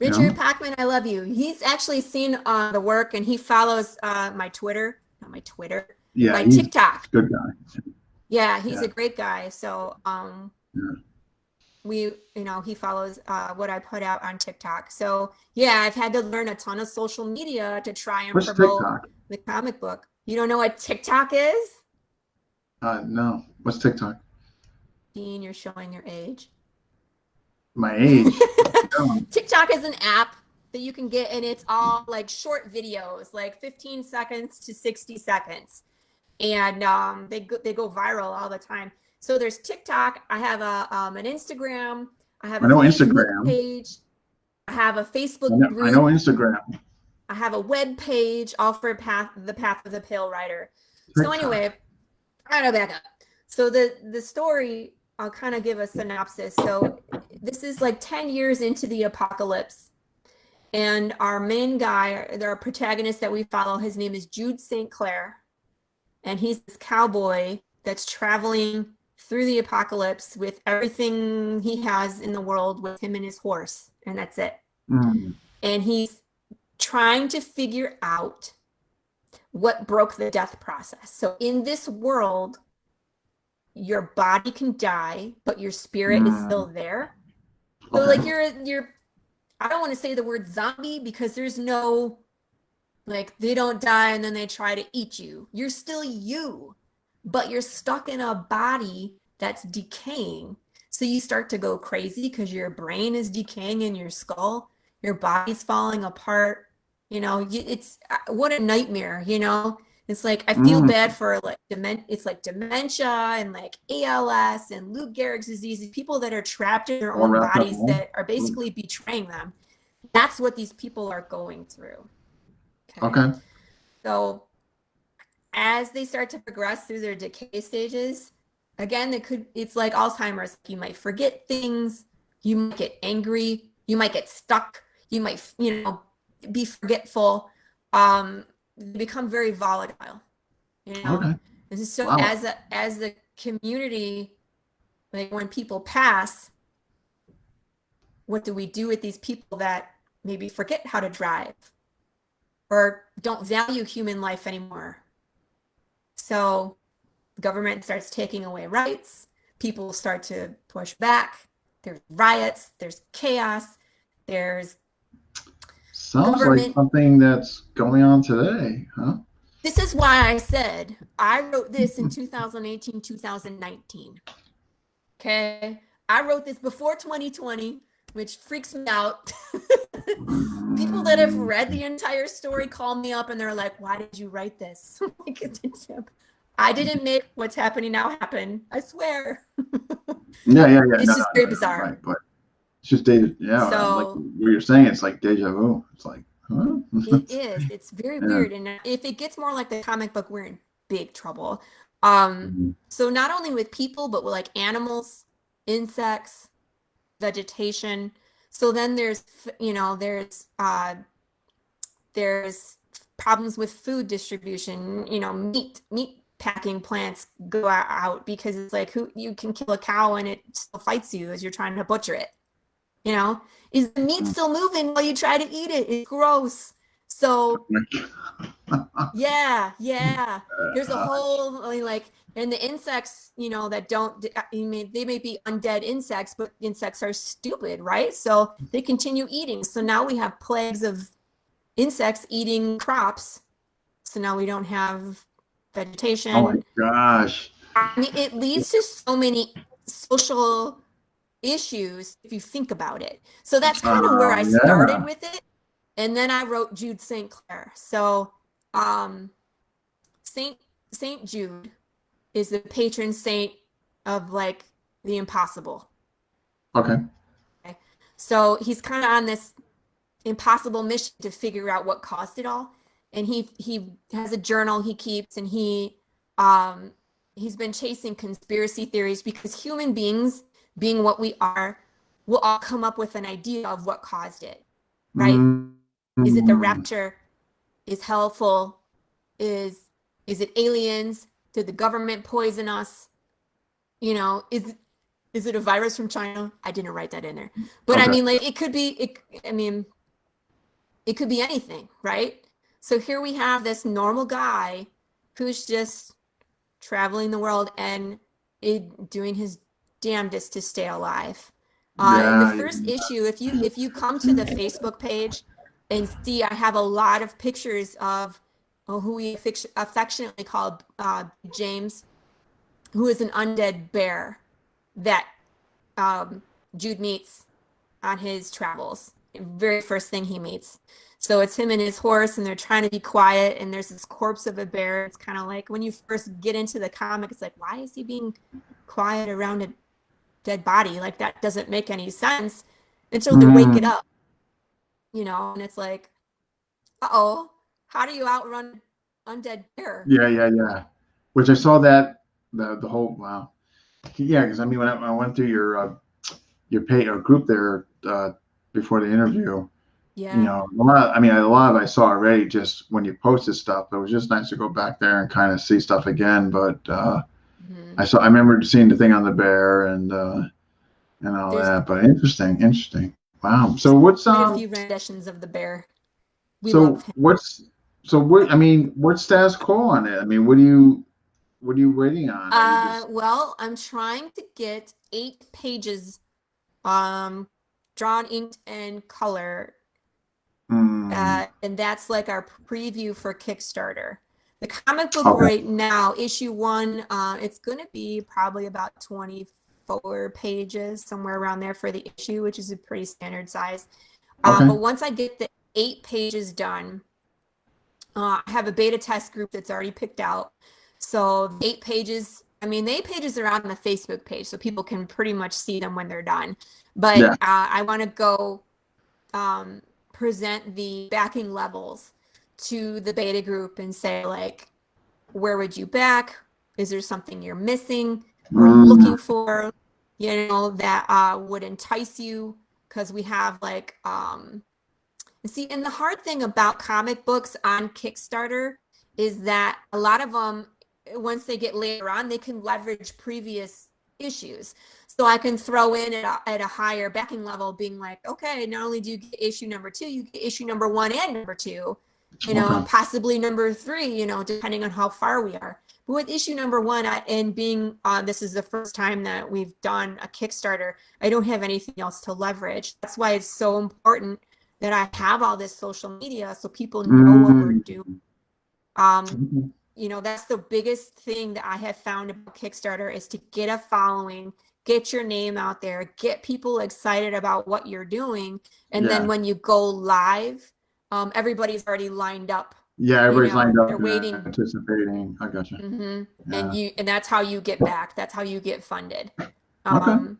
You Richard know? Packman, I love you. He's actually seen the work and he follows my Twitter, not my Twitter, Yeah, my he's TikTok. a good guy. Yeah, he's Yeah. a great guy. So Yeah. we, you know, he follows what I put out on TikTok. So yeah, I've had to learn a ton of social media to try and What's promote TikTok? the comic book. You don't know what TikTok is? No. What's TikTok? Dean, you're showing your age. My age. No. TikTok is an app that you can get, and it's all like short videos, like 15 seconds to 60 seconds. And they go viral all the time. So there's TikTok. I have an Instagram. I have I a know Facebook Instagram. page. I have a I Facebook know, I know group. Instagram. I have a web page, all for the Path of the Pale Rider. So TikTok. anyway, I gotta back up. So the story, I'll kind of give a synopsis. So this is like 10 years into the apocalypse, and our main guy, our protagonist that we follow, his name is Jude St. Clair. and he's this cowboy that's traveling through the apocalypse with everything he has in the world with him and his horse, and that's it. Mm. And he's trying to figure out what broke the death process. So in this world, your body can die, but your spirit is still Mm. there. So Okay. like you're I don't want to say the word zombie because there's no, like, they don't die and then they try to eat you. You're still you, but you're stuck in a body that's decaying. So you start to go crazy because your brain is decaying in your skull, your body's falling apart. It's what a nightmare, It's like I feel Mm. bad for like it's like dementia and like ALS and Lou Gehrig's disease, these people that are trapped in their All own wrapped up in bodies one. that are basically betraying them. That's what these people are going through. Okay. Okay. So as they start to progress through their decay stages, again, it's like Alzheimer's. You might forget things, you might get angry, you might get stuck, you might, be forgetful. They become very volatile, you know. Okay. And so Wow. as the community, like when people pass, what do we do with these people that maybe forget how to drive or don't value human life anymore? So the government starts taking away rights. People start to push back. There's riots. There's chaos. There's Sounds like government. something that's going on today, huh? This is why I said I wrote this in 2018, 2019. Okay. I wrote this before 2020, which freaks me out. People that have read the entire story call me up and they're like, why did you write this? I didn't make what's happening now happen. I swear. Yeah, yeah, yeah. It's No, no, just no, very you're bizarre. right. But it's just deja. Yeah, like So what you're saying, it's like deja vu. It's like, huh? it is. It's very Yeah. weird. And if it gets more like the comic book, we're in big trouble. Mhm. So not only with people, but with like animals, insects, vegetation. So then there's problems with food distribution, meat packing plants go out because it's like who you can kill a cow and it still fights you as you're trying to butcher it. You know, is the meat still moving while you try to eat it? It's gross. So yeah. There's a whole like, and the insects, that don't, I mean, they may be undead insects, but insects are stupid, right? So they continue eating. So now we have plagues of insects eating crops. So now we don't have Oh my vegetation. gosh. I mean, it leads to so many social issues if you think about it. So that's kind of where I started Yeah. with it. And then I wrote Jude St. Clair. So um, Saint Saint Jude is the patron saint of like the impossible. Okay. Okay? So he's kind of on this impossible mission to figure out what caused it all. And he has a journal he keeps, and he's been chasing conspiracy theories because human beings, being what we are, will all come up with an idea of what caused it, right? Mm. Is it the rapture? Is hell full? Is it aliens? Did the government poison us? Is it a virus from China? I didn't write that in there. But I Okay. mean, like, it could be it could be anything, right? So here we have this normal guy who's just traveling the world and doing his damnedest to stay alive. In the Yeah. first issue, if you come to the Facebook page and see, I have a lot of pictures of who we affectionately call James, who is an undead bear that Jude meets on his travels. Very first thing he meets. So it's him and his horse, and they're trying to be quiet. And there's this corpse of a bear. It's kind of like when you first get into the comic, it's like, why is he being quiet around a dead body? Like, that doesn't make any sense until they wake it Mm. up, And it's like, uh-oh, how do you outrun undead bear? Yeah, yeah, yeah. Which I saw that the whole wow. Yeah, because I mean when I went through your pay or group there before the interview, Yeah. A lot of I saw already just when you posted stuff. It was just nice to go back there and kind of see stuff again. But Mhm. I remember seeing the thing on the bear and all There's that. But interesting. Wow. quite a few renditions of the bear. We love So him. what's so what I mean, what's status quo on it? I mean, what are you waiting on? Are you just Well, I'm trying to get 8 pages um drawn, inked, and color. mm, And that's like our preview for Kickstarter. The comic book okay, right now, issue one, it's going to be probably about 24 pages, somewhere around there for the issue, which is a pretty standard size. okay, But once I get the 8 pages done, I have a beta test group that's already picked out. So the 8 pages, I mean, the 8 pages are on the Facebook page, so people can pretty much see them when they're done. But yeah, I want to go um, present the backing levels to the beta group and say, like, where would you back? Is there something you're missing or mm, looking for, that would entice you? Because we have like, see, and the hard thing about comic books on Kickstarter is that a lot of them, once they get later on, they can leverage previous issues. So I can throw in at a higher backing level, being like, okay, not only do you get issue number two, you get issue number one and number two, okay, and possibly number three, depending on how far we are. But with issue number one, and being this is the first time that we've done a Kickstarter, I don't have anything else to leverage. That's why it's so important that I have all this social media so people know what we're mm, doing. Um, okay. that's the biggest thing that I have found about Kickstarter is to get a following, get your name out there, get people excited about what you're doing. And then Yeah, when you go live, everybody's already lined up, yeah. Everybody's lined up they're and waiting. anticipating. I gotcha. Hmm. Yeah. And that's how you get back. That's how you get funded. Okay. Um,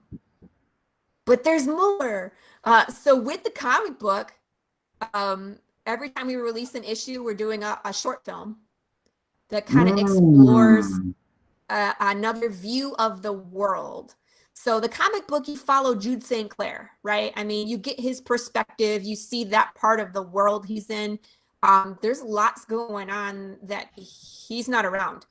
but there's more. So with the comic book, um, every time we release an issue, we're doing a short film that kind of explores Mm, another view of the world. So the comic book, you follow Jude St. Clair, right? I mean, you get his perspective, you see that part of the world he's in. There's lots going on that he's not around.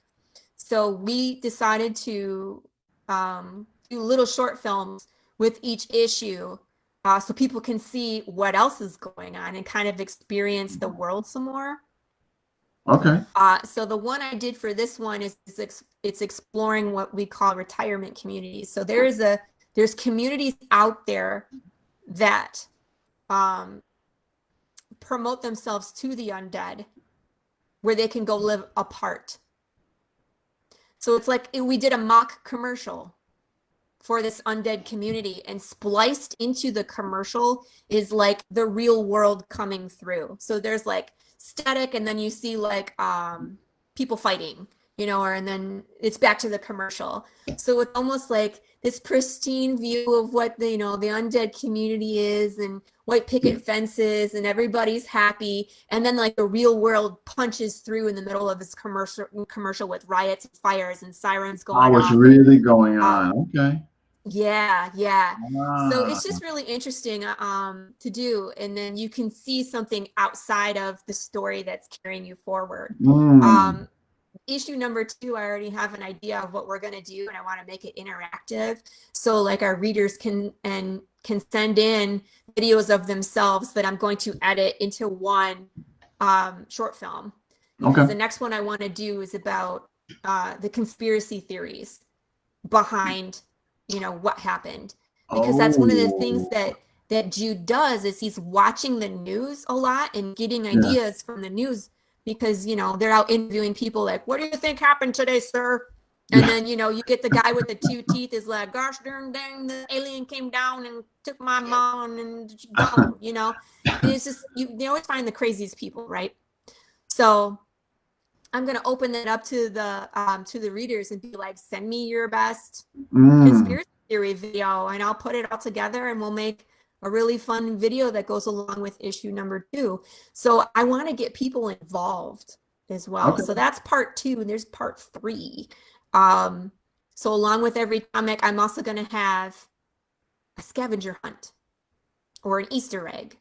So we decided to do little short films with each issue, so people can see what else is going on and kind of experience the world some more. okay. So the one I did for this one is it's exploring what we call retirement communities. So there's communities out there that um, promote themselves to the undead, where they can go live apart. So it's like we did a mock commercial for this undead community, and spliced into the commercial is like the real world coming through. So there's like static, and then you see like people fighting, and then it's back to the commercial. So it's almost like this pristine view of what the undead community is, and white picket fences, and everybody's happy, and then like the real world punches through in the middle of this commercial with riots and fires and sirens Oh, going what's off. And really going um, on? Okay. yeah, yeah. So Ah, it's just really interesting to do, and then you can see something outside of the story that's carrying you forward. mm, Um, issue number two, I already have an idea of what we're going to do, and I want to make it interactive, so like our readers can send in videos of themselves that I'm going to edit into one short film, because okay. the next one I want to do is about the conspiracy theories behind what happened, because that's one of the things Oh, that Jude does is he's watching the news a lot and getting yeah. ideas from the news, because they're out interviewing people like, what do you think happened today, sir? And Yeah. then you get the guy with the two teeth is like, gosh darn dang, the alien came down and took my mom and gone, and it's just they always find the craziest people, right? So I'm going to open it up to the readers and be like, send me your best Mm, conspiracy theory video, and I'll put it all together, and we'll make a really fun video that goes along with issue number two. So I want to get people involved as well. okay. So that's part two, and there's part three. Um, so along with every comic, I'm also going to have a scavenger hunt or an Easter egg.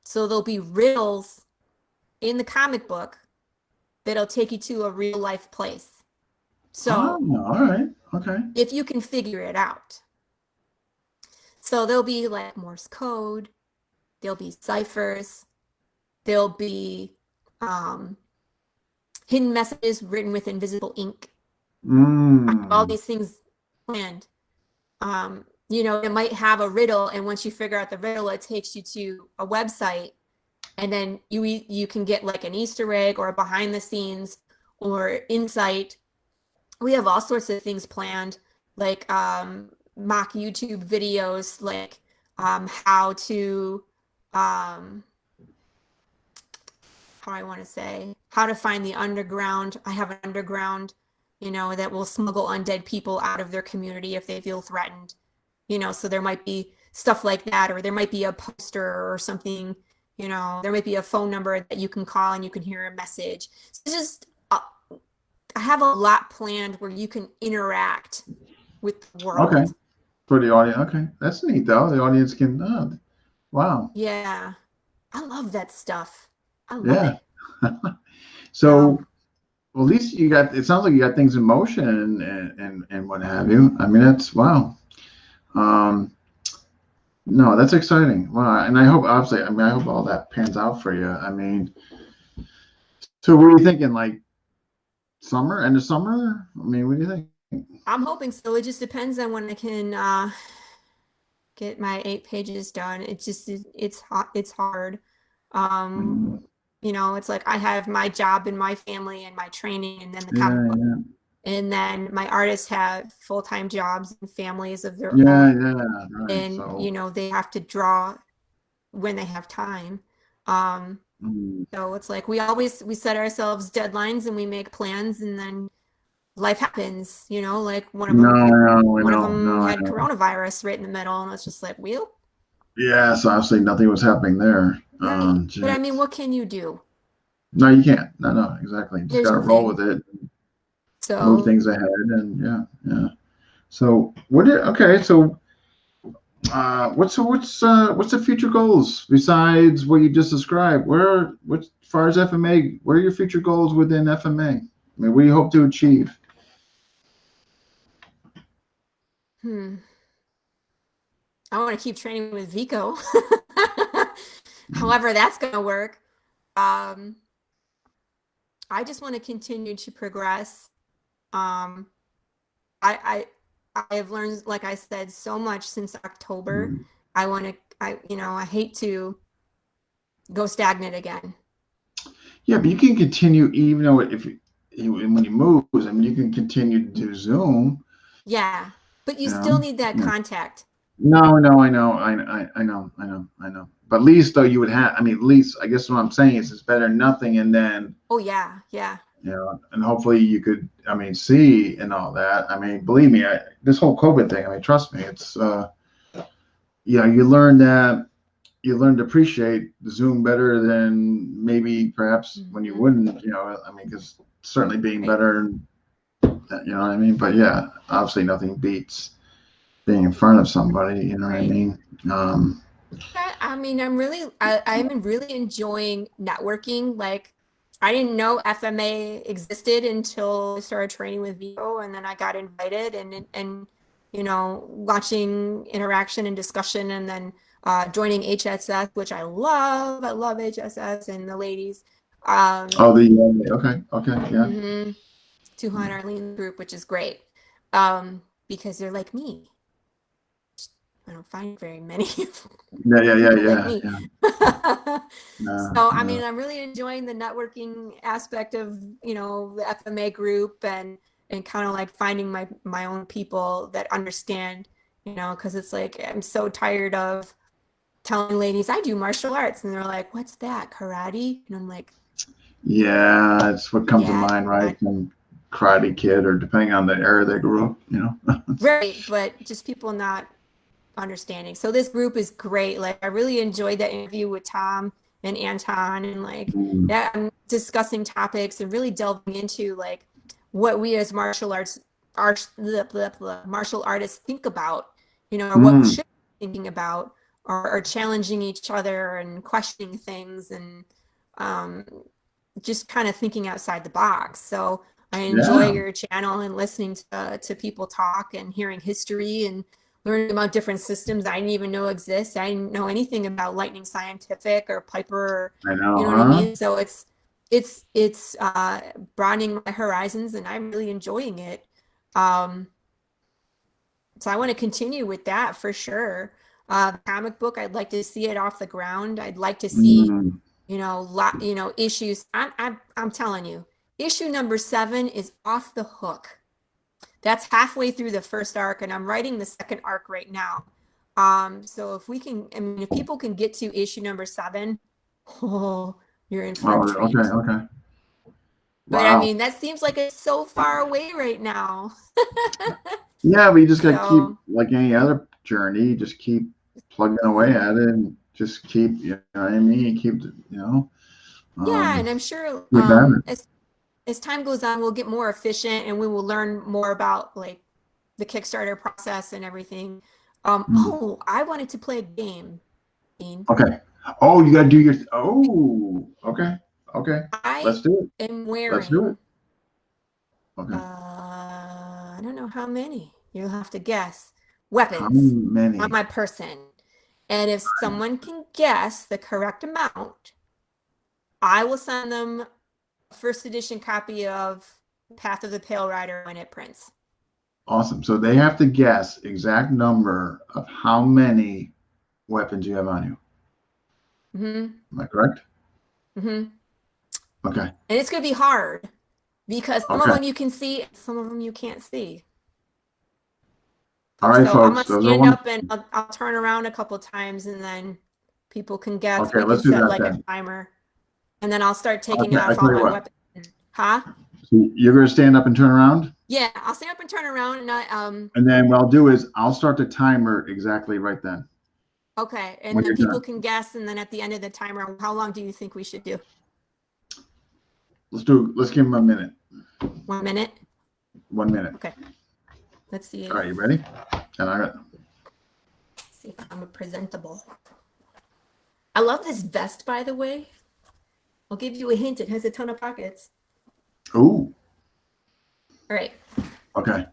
So there'll be riddles in the comic book that'll take you to a real life place. So all right. Okay. if you can figure it out. So there'll be like Morse code, there'll be ciphers, there'll be hidden messages written with invisible ink. All these things planned. It might have a riddle, and once you figure out the riddle, it takes you to a website, and then you can get like an Easter egg or a behind the scenes or insight. We have all sorts of things planned, like mock YouTube videos, like how to how to find the underground. I have an underground, that will smuggle undead people out of their community if they feel threatened. So there might be stuff like that, or there might be a poster or something, there might be a phone number that you can call and you can hear a message. So it's just, I have a lot planned where you can interact with the world. Okay. For the audience. Okay. That's neat though. The audience can, wow. Yeah. I love that stuff. I love it. So, well, at least it sounds like you got things in motion and what have you. I mean, that's wow. No, that's exciting. Wow. And I hope, obviously, I hope all that pans out for you. I mean, so what are you thinking? Like summer, end of summer? I mean, what do you think? I'm hoping so. It just depends on when I can get my 8 pages done. It's hard. It's like I have my job and my family and my training, and then the comic book. And then my artists have full-time jobs and families of their own. Right. And So, they have to draw when they have time. So it's like we set ourselves deadlines and we make plans, and then life happens, like one of them had coronavirus right in the middle, and it's just like, well, yeah, so obviously nothing was happening there. right. But I mean, what can you do? No, you can't. No, exactly. You just got to roll with it. So move things ahead, and yeah. So okay, so what's the future goals besides what you just described? As far as FMA, where are your future goals within FMA? I mean, what do you hope to achieve? I want to keep training with Vico. However that's going to work. I just want to continue to progress. I have learned, like I said, so much since October. I hate to go stagnant again. Yeah, but you can continue even though when you move, I mean, you can continue to do Zoom. Yeah, but you still need that contact. No, I know. But at least though you would have, I mean, at least I guess what I'm saying is it's better than nothing. And then, oh yeah. And hopefully you could, I mean, see and all that. I mean, believe me, this whole COVID thing, I mean, trust me, it's, you learn to appreciate Zoom better than maybe perhaps when you wouldn't, I mean, because certainly being better, you know what I mean? But yeah, obviously nothing beats being in front of somebody, you know what I mean? I mean, I'm really enjoying networking. Like, I didn't know FMA existed until I started training with Vico, and then I got invited and watching interaction and discussion, and then joining HSS, which I love. I love HSS and the ladies. Okay, yeah. 200 Arlene group, which is great, because they're like me. I don't find very many. Yeah. So, I mean, I'm really enjoying the networking aspect of, the FMA group and kind of like finding my own people that understand, because it's like, I'm so tired of telling ladies I do martial arts, and they're like, what's that, karate? And I'm like, yeah, that's what comes to mind, right? From Karate Kid, or depending on the era they grew up, Right, but just people not understanding. So this group is great. Like, I really enjoyed that interview with Tom and Anton, and like I'm discussing topics and really delving into like what we as martial artists think about, or what we should be thinking about or challenging each other and questioning things and just kind of thinking outside the box. So I enjoy Yeah, your channel and listening to people talk and hearing history and learning about different systems I didn't even know exist. I didn't know anything about Lightning Scientific or Piper, or, I know, you know what I huh? mean? So it's broadening my horizons, and I'm really enjoying it. Um, so I want to continue with that for sure. Comic book, I'd like to see it off the ground. I'd like to see, Mm. issues. I'm telling you, issue number 7 is off the hook. That's halfway through the first arc, and I'm writing the second arc right now. So if we can, I mean, if people can get to issue number 7, oh, you're in for a Oh, okay, treat. okay. But I Wow. mean, that seems like it's so far away right now. Yeah, but you just got to keep, So like any other journey, just keep plugging away at it and just keep, you know what I mean? Keep, yeah, um, and I'm sure keep at it. as time goes on, we'll get more efficient and we will learn more about like the Kickstarter process and everything. Mm. Oh, I wanted to play a game, Dean. Okay. Oh, you got to do your, oh, okay. Okay. I Let's do it. am Let's do it. wearing, Okay. I don't know how many. You'll have to guess. How Weapons on many? my person. And if someone can guess the correct amount, I will send them a first edition copy of Path of the Pale Rider when it prints. Awesome. So they have to guess exact number of how many weapons you have on you. Mm-hmm. Am I correct? Mm-hmm. Okay. And it's going to be hard because some of Okay. them you can see, some of them you can't see. All right, So I'm folks. going to Those are stand one. up and I'll turn around a couple times and then people can guess. Okay, We can let's do set that like a then. timer and then I'll start taking I off tell all you my what. weapons. Huh? So you're going to stand up and turn around, Yeah, I'll stand up and turn around and and then what I'll do is I'll start the timer exactly right then okay. And when then you're people done. can guess. And then at the end of the timer, how long do you think we should do? Let's give them a minute. 1 minute? 1 minute. Okay. Let's see. All right, you ready? And See if I'm presentable. I love this vest, by the way. I'll give you a hint. It has a ton of pockets. ooh, All right. okay.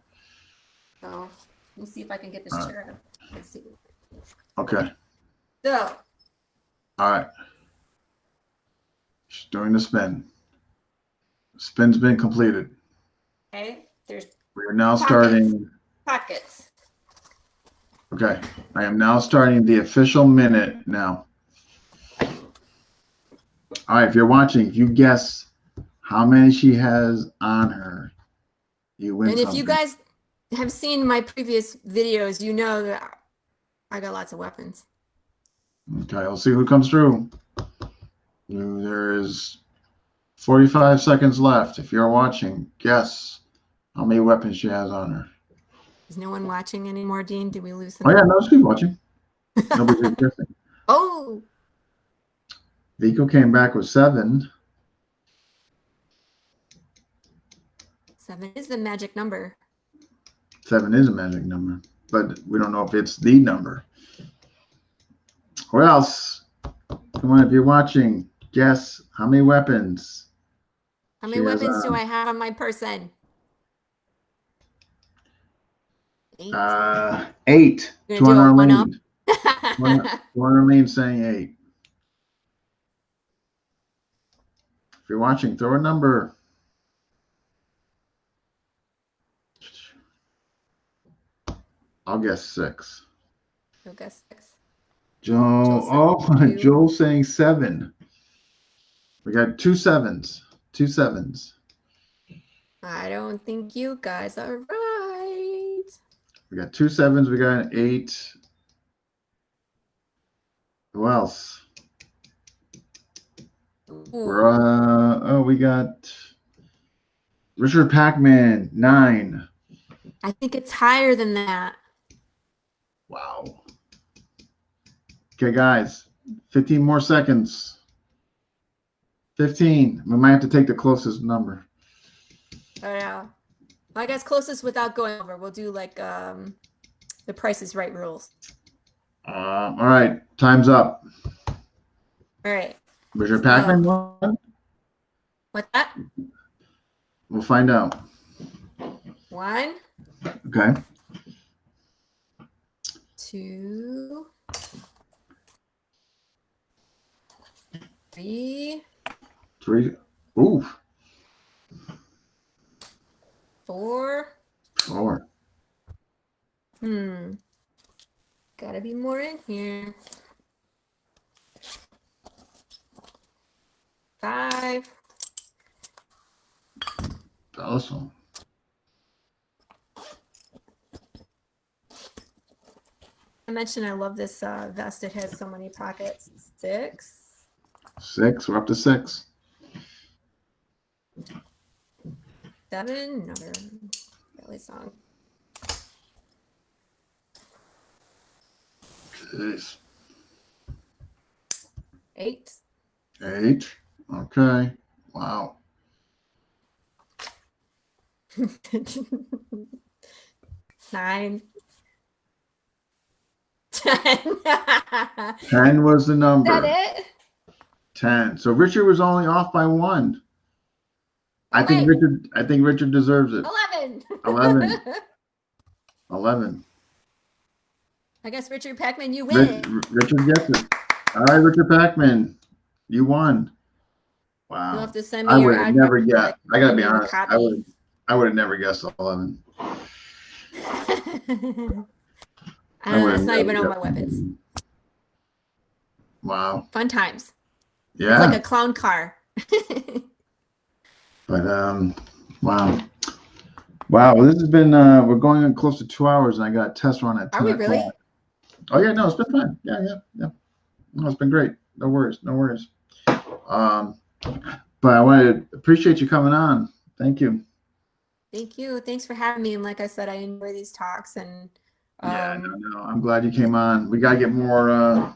So we'll see if I can get this All right. chair up. Let's see. Okay. So, All right. She's doing the spin. Spin's been completed. okay, there's We are now pockets. starting. Pockets. Okay. I am now starting the official minute now. All right. If you're watching, if you guess how many she has on her, you win And if something. you guys have seen my previous videos, you know that I got lots of weapons. Okay. Let's see who comes through. There is 45 seconds left. If you're watching, guess how many weapons she has on her. Is no one watching anymore, Dean? Did we lose them? Oh, yeah. No, she's watching. Nobody's guessing. Oh, Vico came back with 7. 7 is the magic number. 7 is a magic number, but we don't know if it's the number. Who else? Come on, if you're watching, guess how many weapons. How many weapons do I have on my person? 8. 8. You're gonna do Joanna a 1-up? Arlene. Joanna Arlene saying 8. If you're watching, throw a number. I'll guess 6. You'll guess 6. Joel saying 7. We got 2 7s. 2 7s. I don't think you guys are right. We got 2 7s. We got an 8. Who else? We got Richard Pac-Man 9. I think it's higher than that. Wow. Okay, guys, 15 more seconds. 15. We might have to take the closest number. Oh yeah. I guess closest without going over. We'll do like the Price is Right rules. All right, time's up. All right. Richard So, Packman won? what's that? We'll find out. 1, Okay. 2, 3, 3. Ooh, 4. 4. Gotta be more in here. 5. Awesome. I mentioned I love this vest. It has so many pockets. 6. 6. We're up to 6. 7. Another belly song. Jeez. 8. 8. Okay. Wow. 9. 10. 10 was the Is number. that it? 10. So Richard was only off by 1. I think Richard deserves it. 11. 11. 11. I guess Richard Packman, you win. Richard gets it. All right, Richard Packman, you won. Wow. You'll have to send me I your would have address. never guessed. I gotta be honest. Copy. I would have never guessed 11. That's not even on my weapons. Wow. Fun times. Yeah. It's like a clown car. But wow. Wow. Well, this has been we're going on close to 2 hours, and I got a test run at 10 Are we o'clock. really? Oh yeah, no, it's been fun. Yeah. No, it's been great. No worries. But I want to appreciate you coming on. Thank you. Thank you. Thanks for having me. And like I said, I enjoy these talks. And Yeah, no, I'm glad you came on. We gotta get more.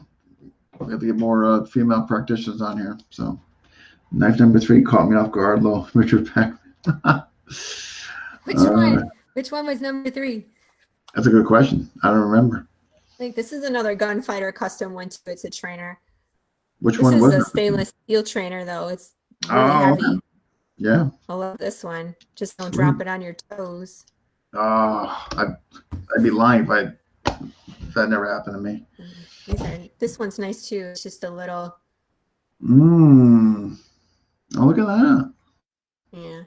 We have to get more female practitioners on here. So, knife number 3 caught me off guard. Little Richard Packman. Which one? Which one was number 3? That's a good question. I don't remember. I think this is another gunfighter custom one too. It's a trainer. Which one was This it? is a stainless steel trainer though. It's really heavy. Okay. Yeah. I love this one. Just don't drop it on your toes. I'd be lying if that never happened to me. This one's nice too. It's just a little. Oh, look at that. Yeah.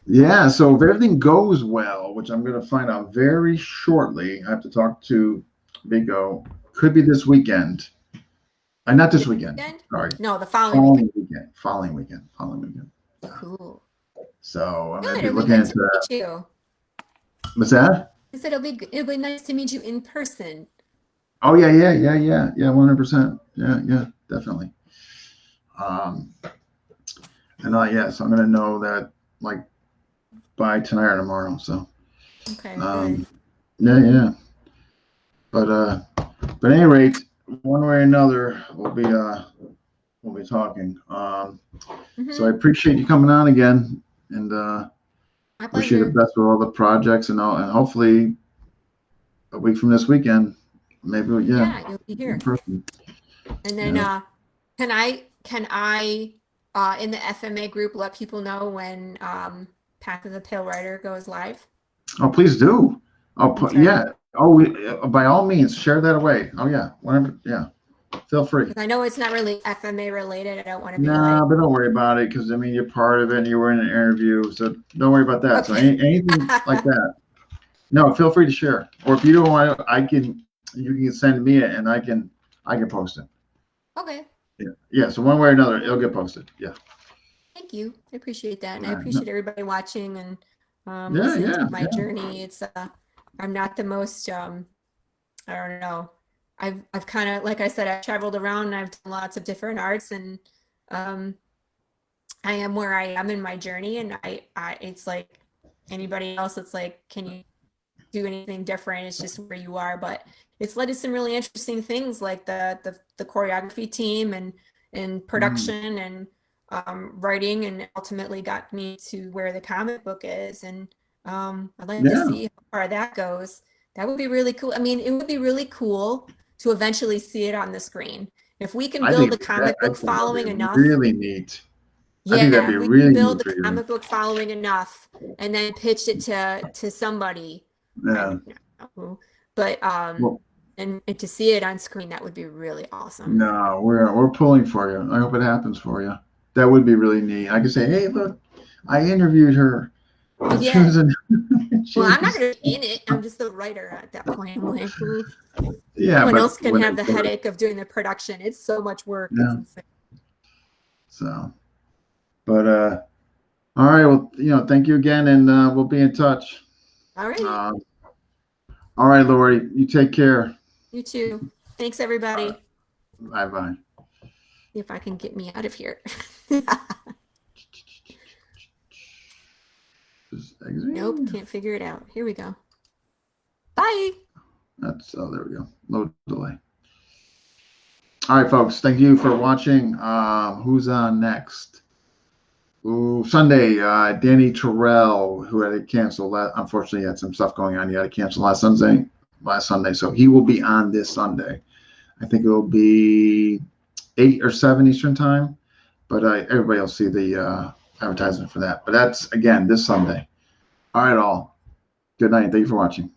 Yeah. So if everything goes well, which I'm going to find out very shortly, I have to talk to Big O. Could be this weekend. Not this weekend. Sorry. No, the following weekend. Following weekend. Cool. So I'm going to Good. be looking It'll be into good to meet you. What's that? I said it'll be nice to meet you in person. Oh yeah, 100%. Yeah, definitely. And yes, I'm gonna know that like by tonight or tomorrow. So okay, good. Yeah. But at any rate, one way or another, we'll be talking. So I appreciate you coming on again, and wish you the best with all the projects and hopefully a week from this weekend, maybe you'll be here. In person. And then can I in the FMA group let people know when Path of the Pale Rider goes live? Oh, please do. Yeah. Oh, by all means, share that away. Oh yeah, whenever. Yeah, feel free. I know it's not really FMA related. I don't want to be but don't worry about it because I mean you're part of it and you were in an interview, so don't worry about that. Okay. So anything like that. No, feel free to share. Or if you don't want to, you can send me it and I can post it. Okay. Yeah. So one way or another, it'll get posted. Yeah. Thank you. I appreciate that. And I appreciate everybody watching and listening to my journey. It's I'm not the most I don't know. I've kind of, like I said, I've traveled around and I've done lots of different arts, and I am where I am in my journey, and I it's like anybody else. It's like, can you do anything different? It's just where you are. But it's led to some really interesting things like the choreography team and production and writing, and ultimately got me to where the comic book is. And I'd like to see how far that goes. That would be really cool. I mean, it would be really cool to eventually see it on the screen. If we can build a comic book following enough. Really neat. I think that'd Yeah, be if we really can build neat the comic book following enough and then pitch it to somebody. I Yeah. don't know who, but Well, and to see it on screen, that would be really awesome. no, we're pulling for you. I hope it happens for you. That would be really neat. I could say, hey, look, I interviewed her. She Yeah. was in, Well, I'm not going to be in it. I'm just the writer at that point. I'm like, yeah, someone but else can have the headache of doing the production. It's so much work. Yeah. It's insane. So, but all right. Well, thank you again, and we'll be in touch. All right. All right, Lori. You take care. You too. Thanks, everybody. Bye bye. If I can get me out of here. Nope, can't figure it out. Here we go. Bye. There we go. Low delay. All right, folks. Thank you for watching. Who's on next? Ooh, Sunday, Danny Terrell, who had to cancel. Unfortunately, he had some stuff going on. He had to cancel last Sunday. So he will be on this Sunday. I think it will be 8 or 7 Eastern time. But everybody will see the advertisement for that. But that's, again, this Sunday. All right, all. Good night. Thank you for watching.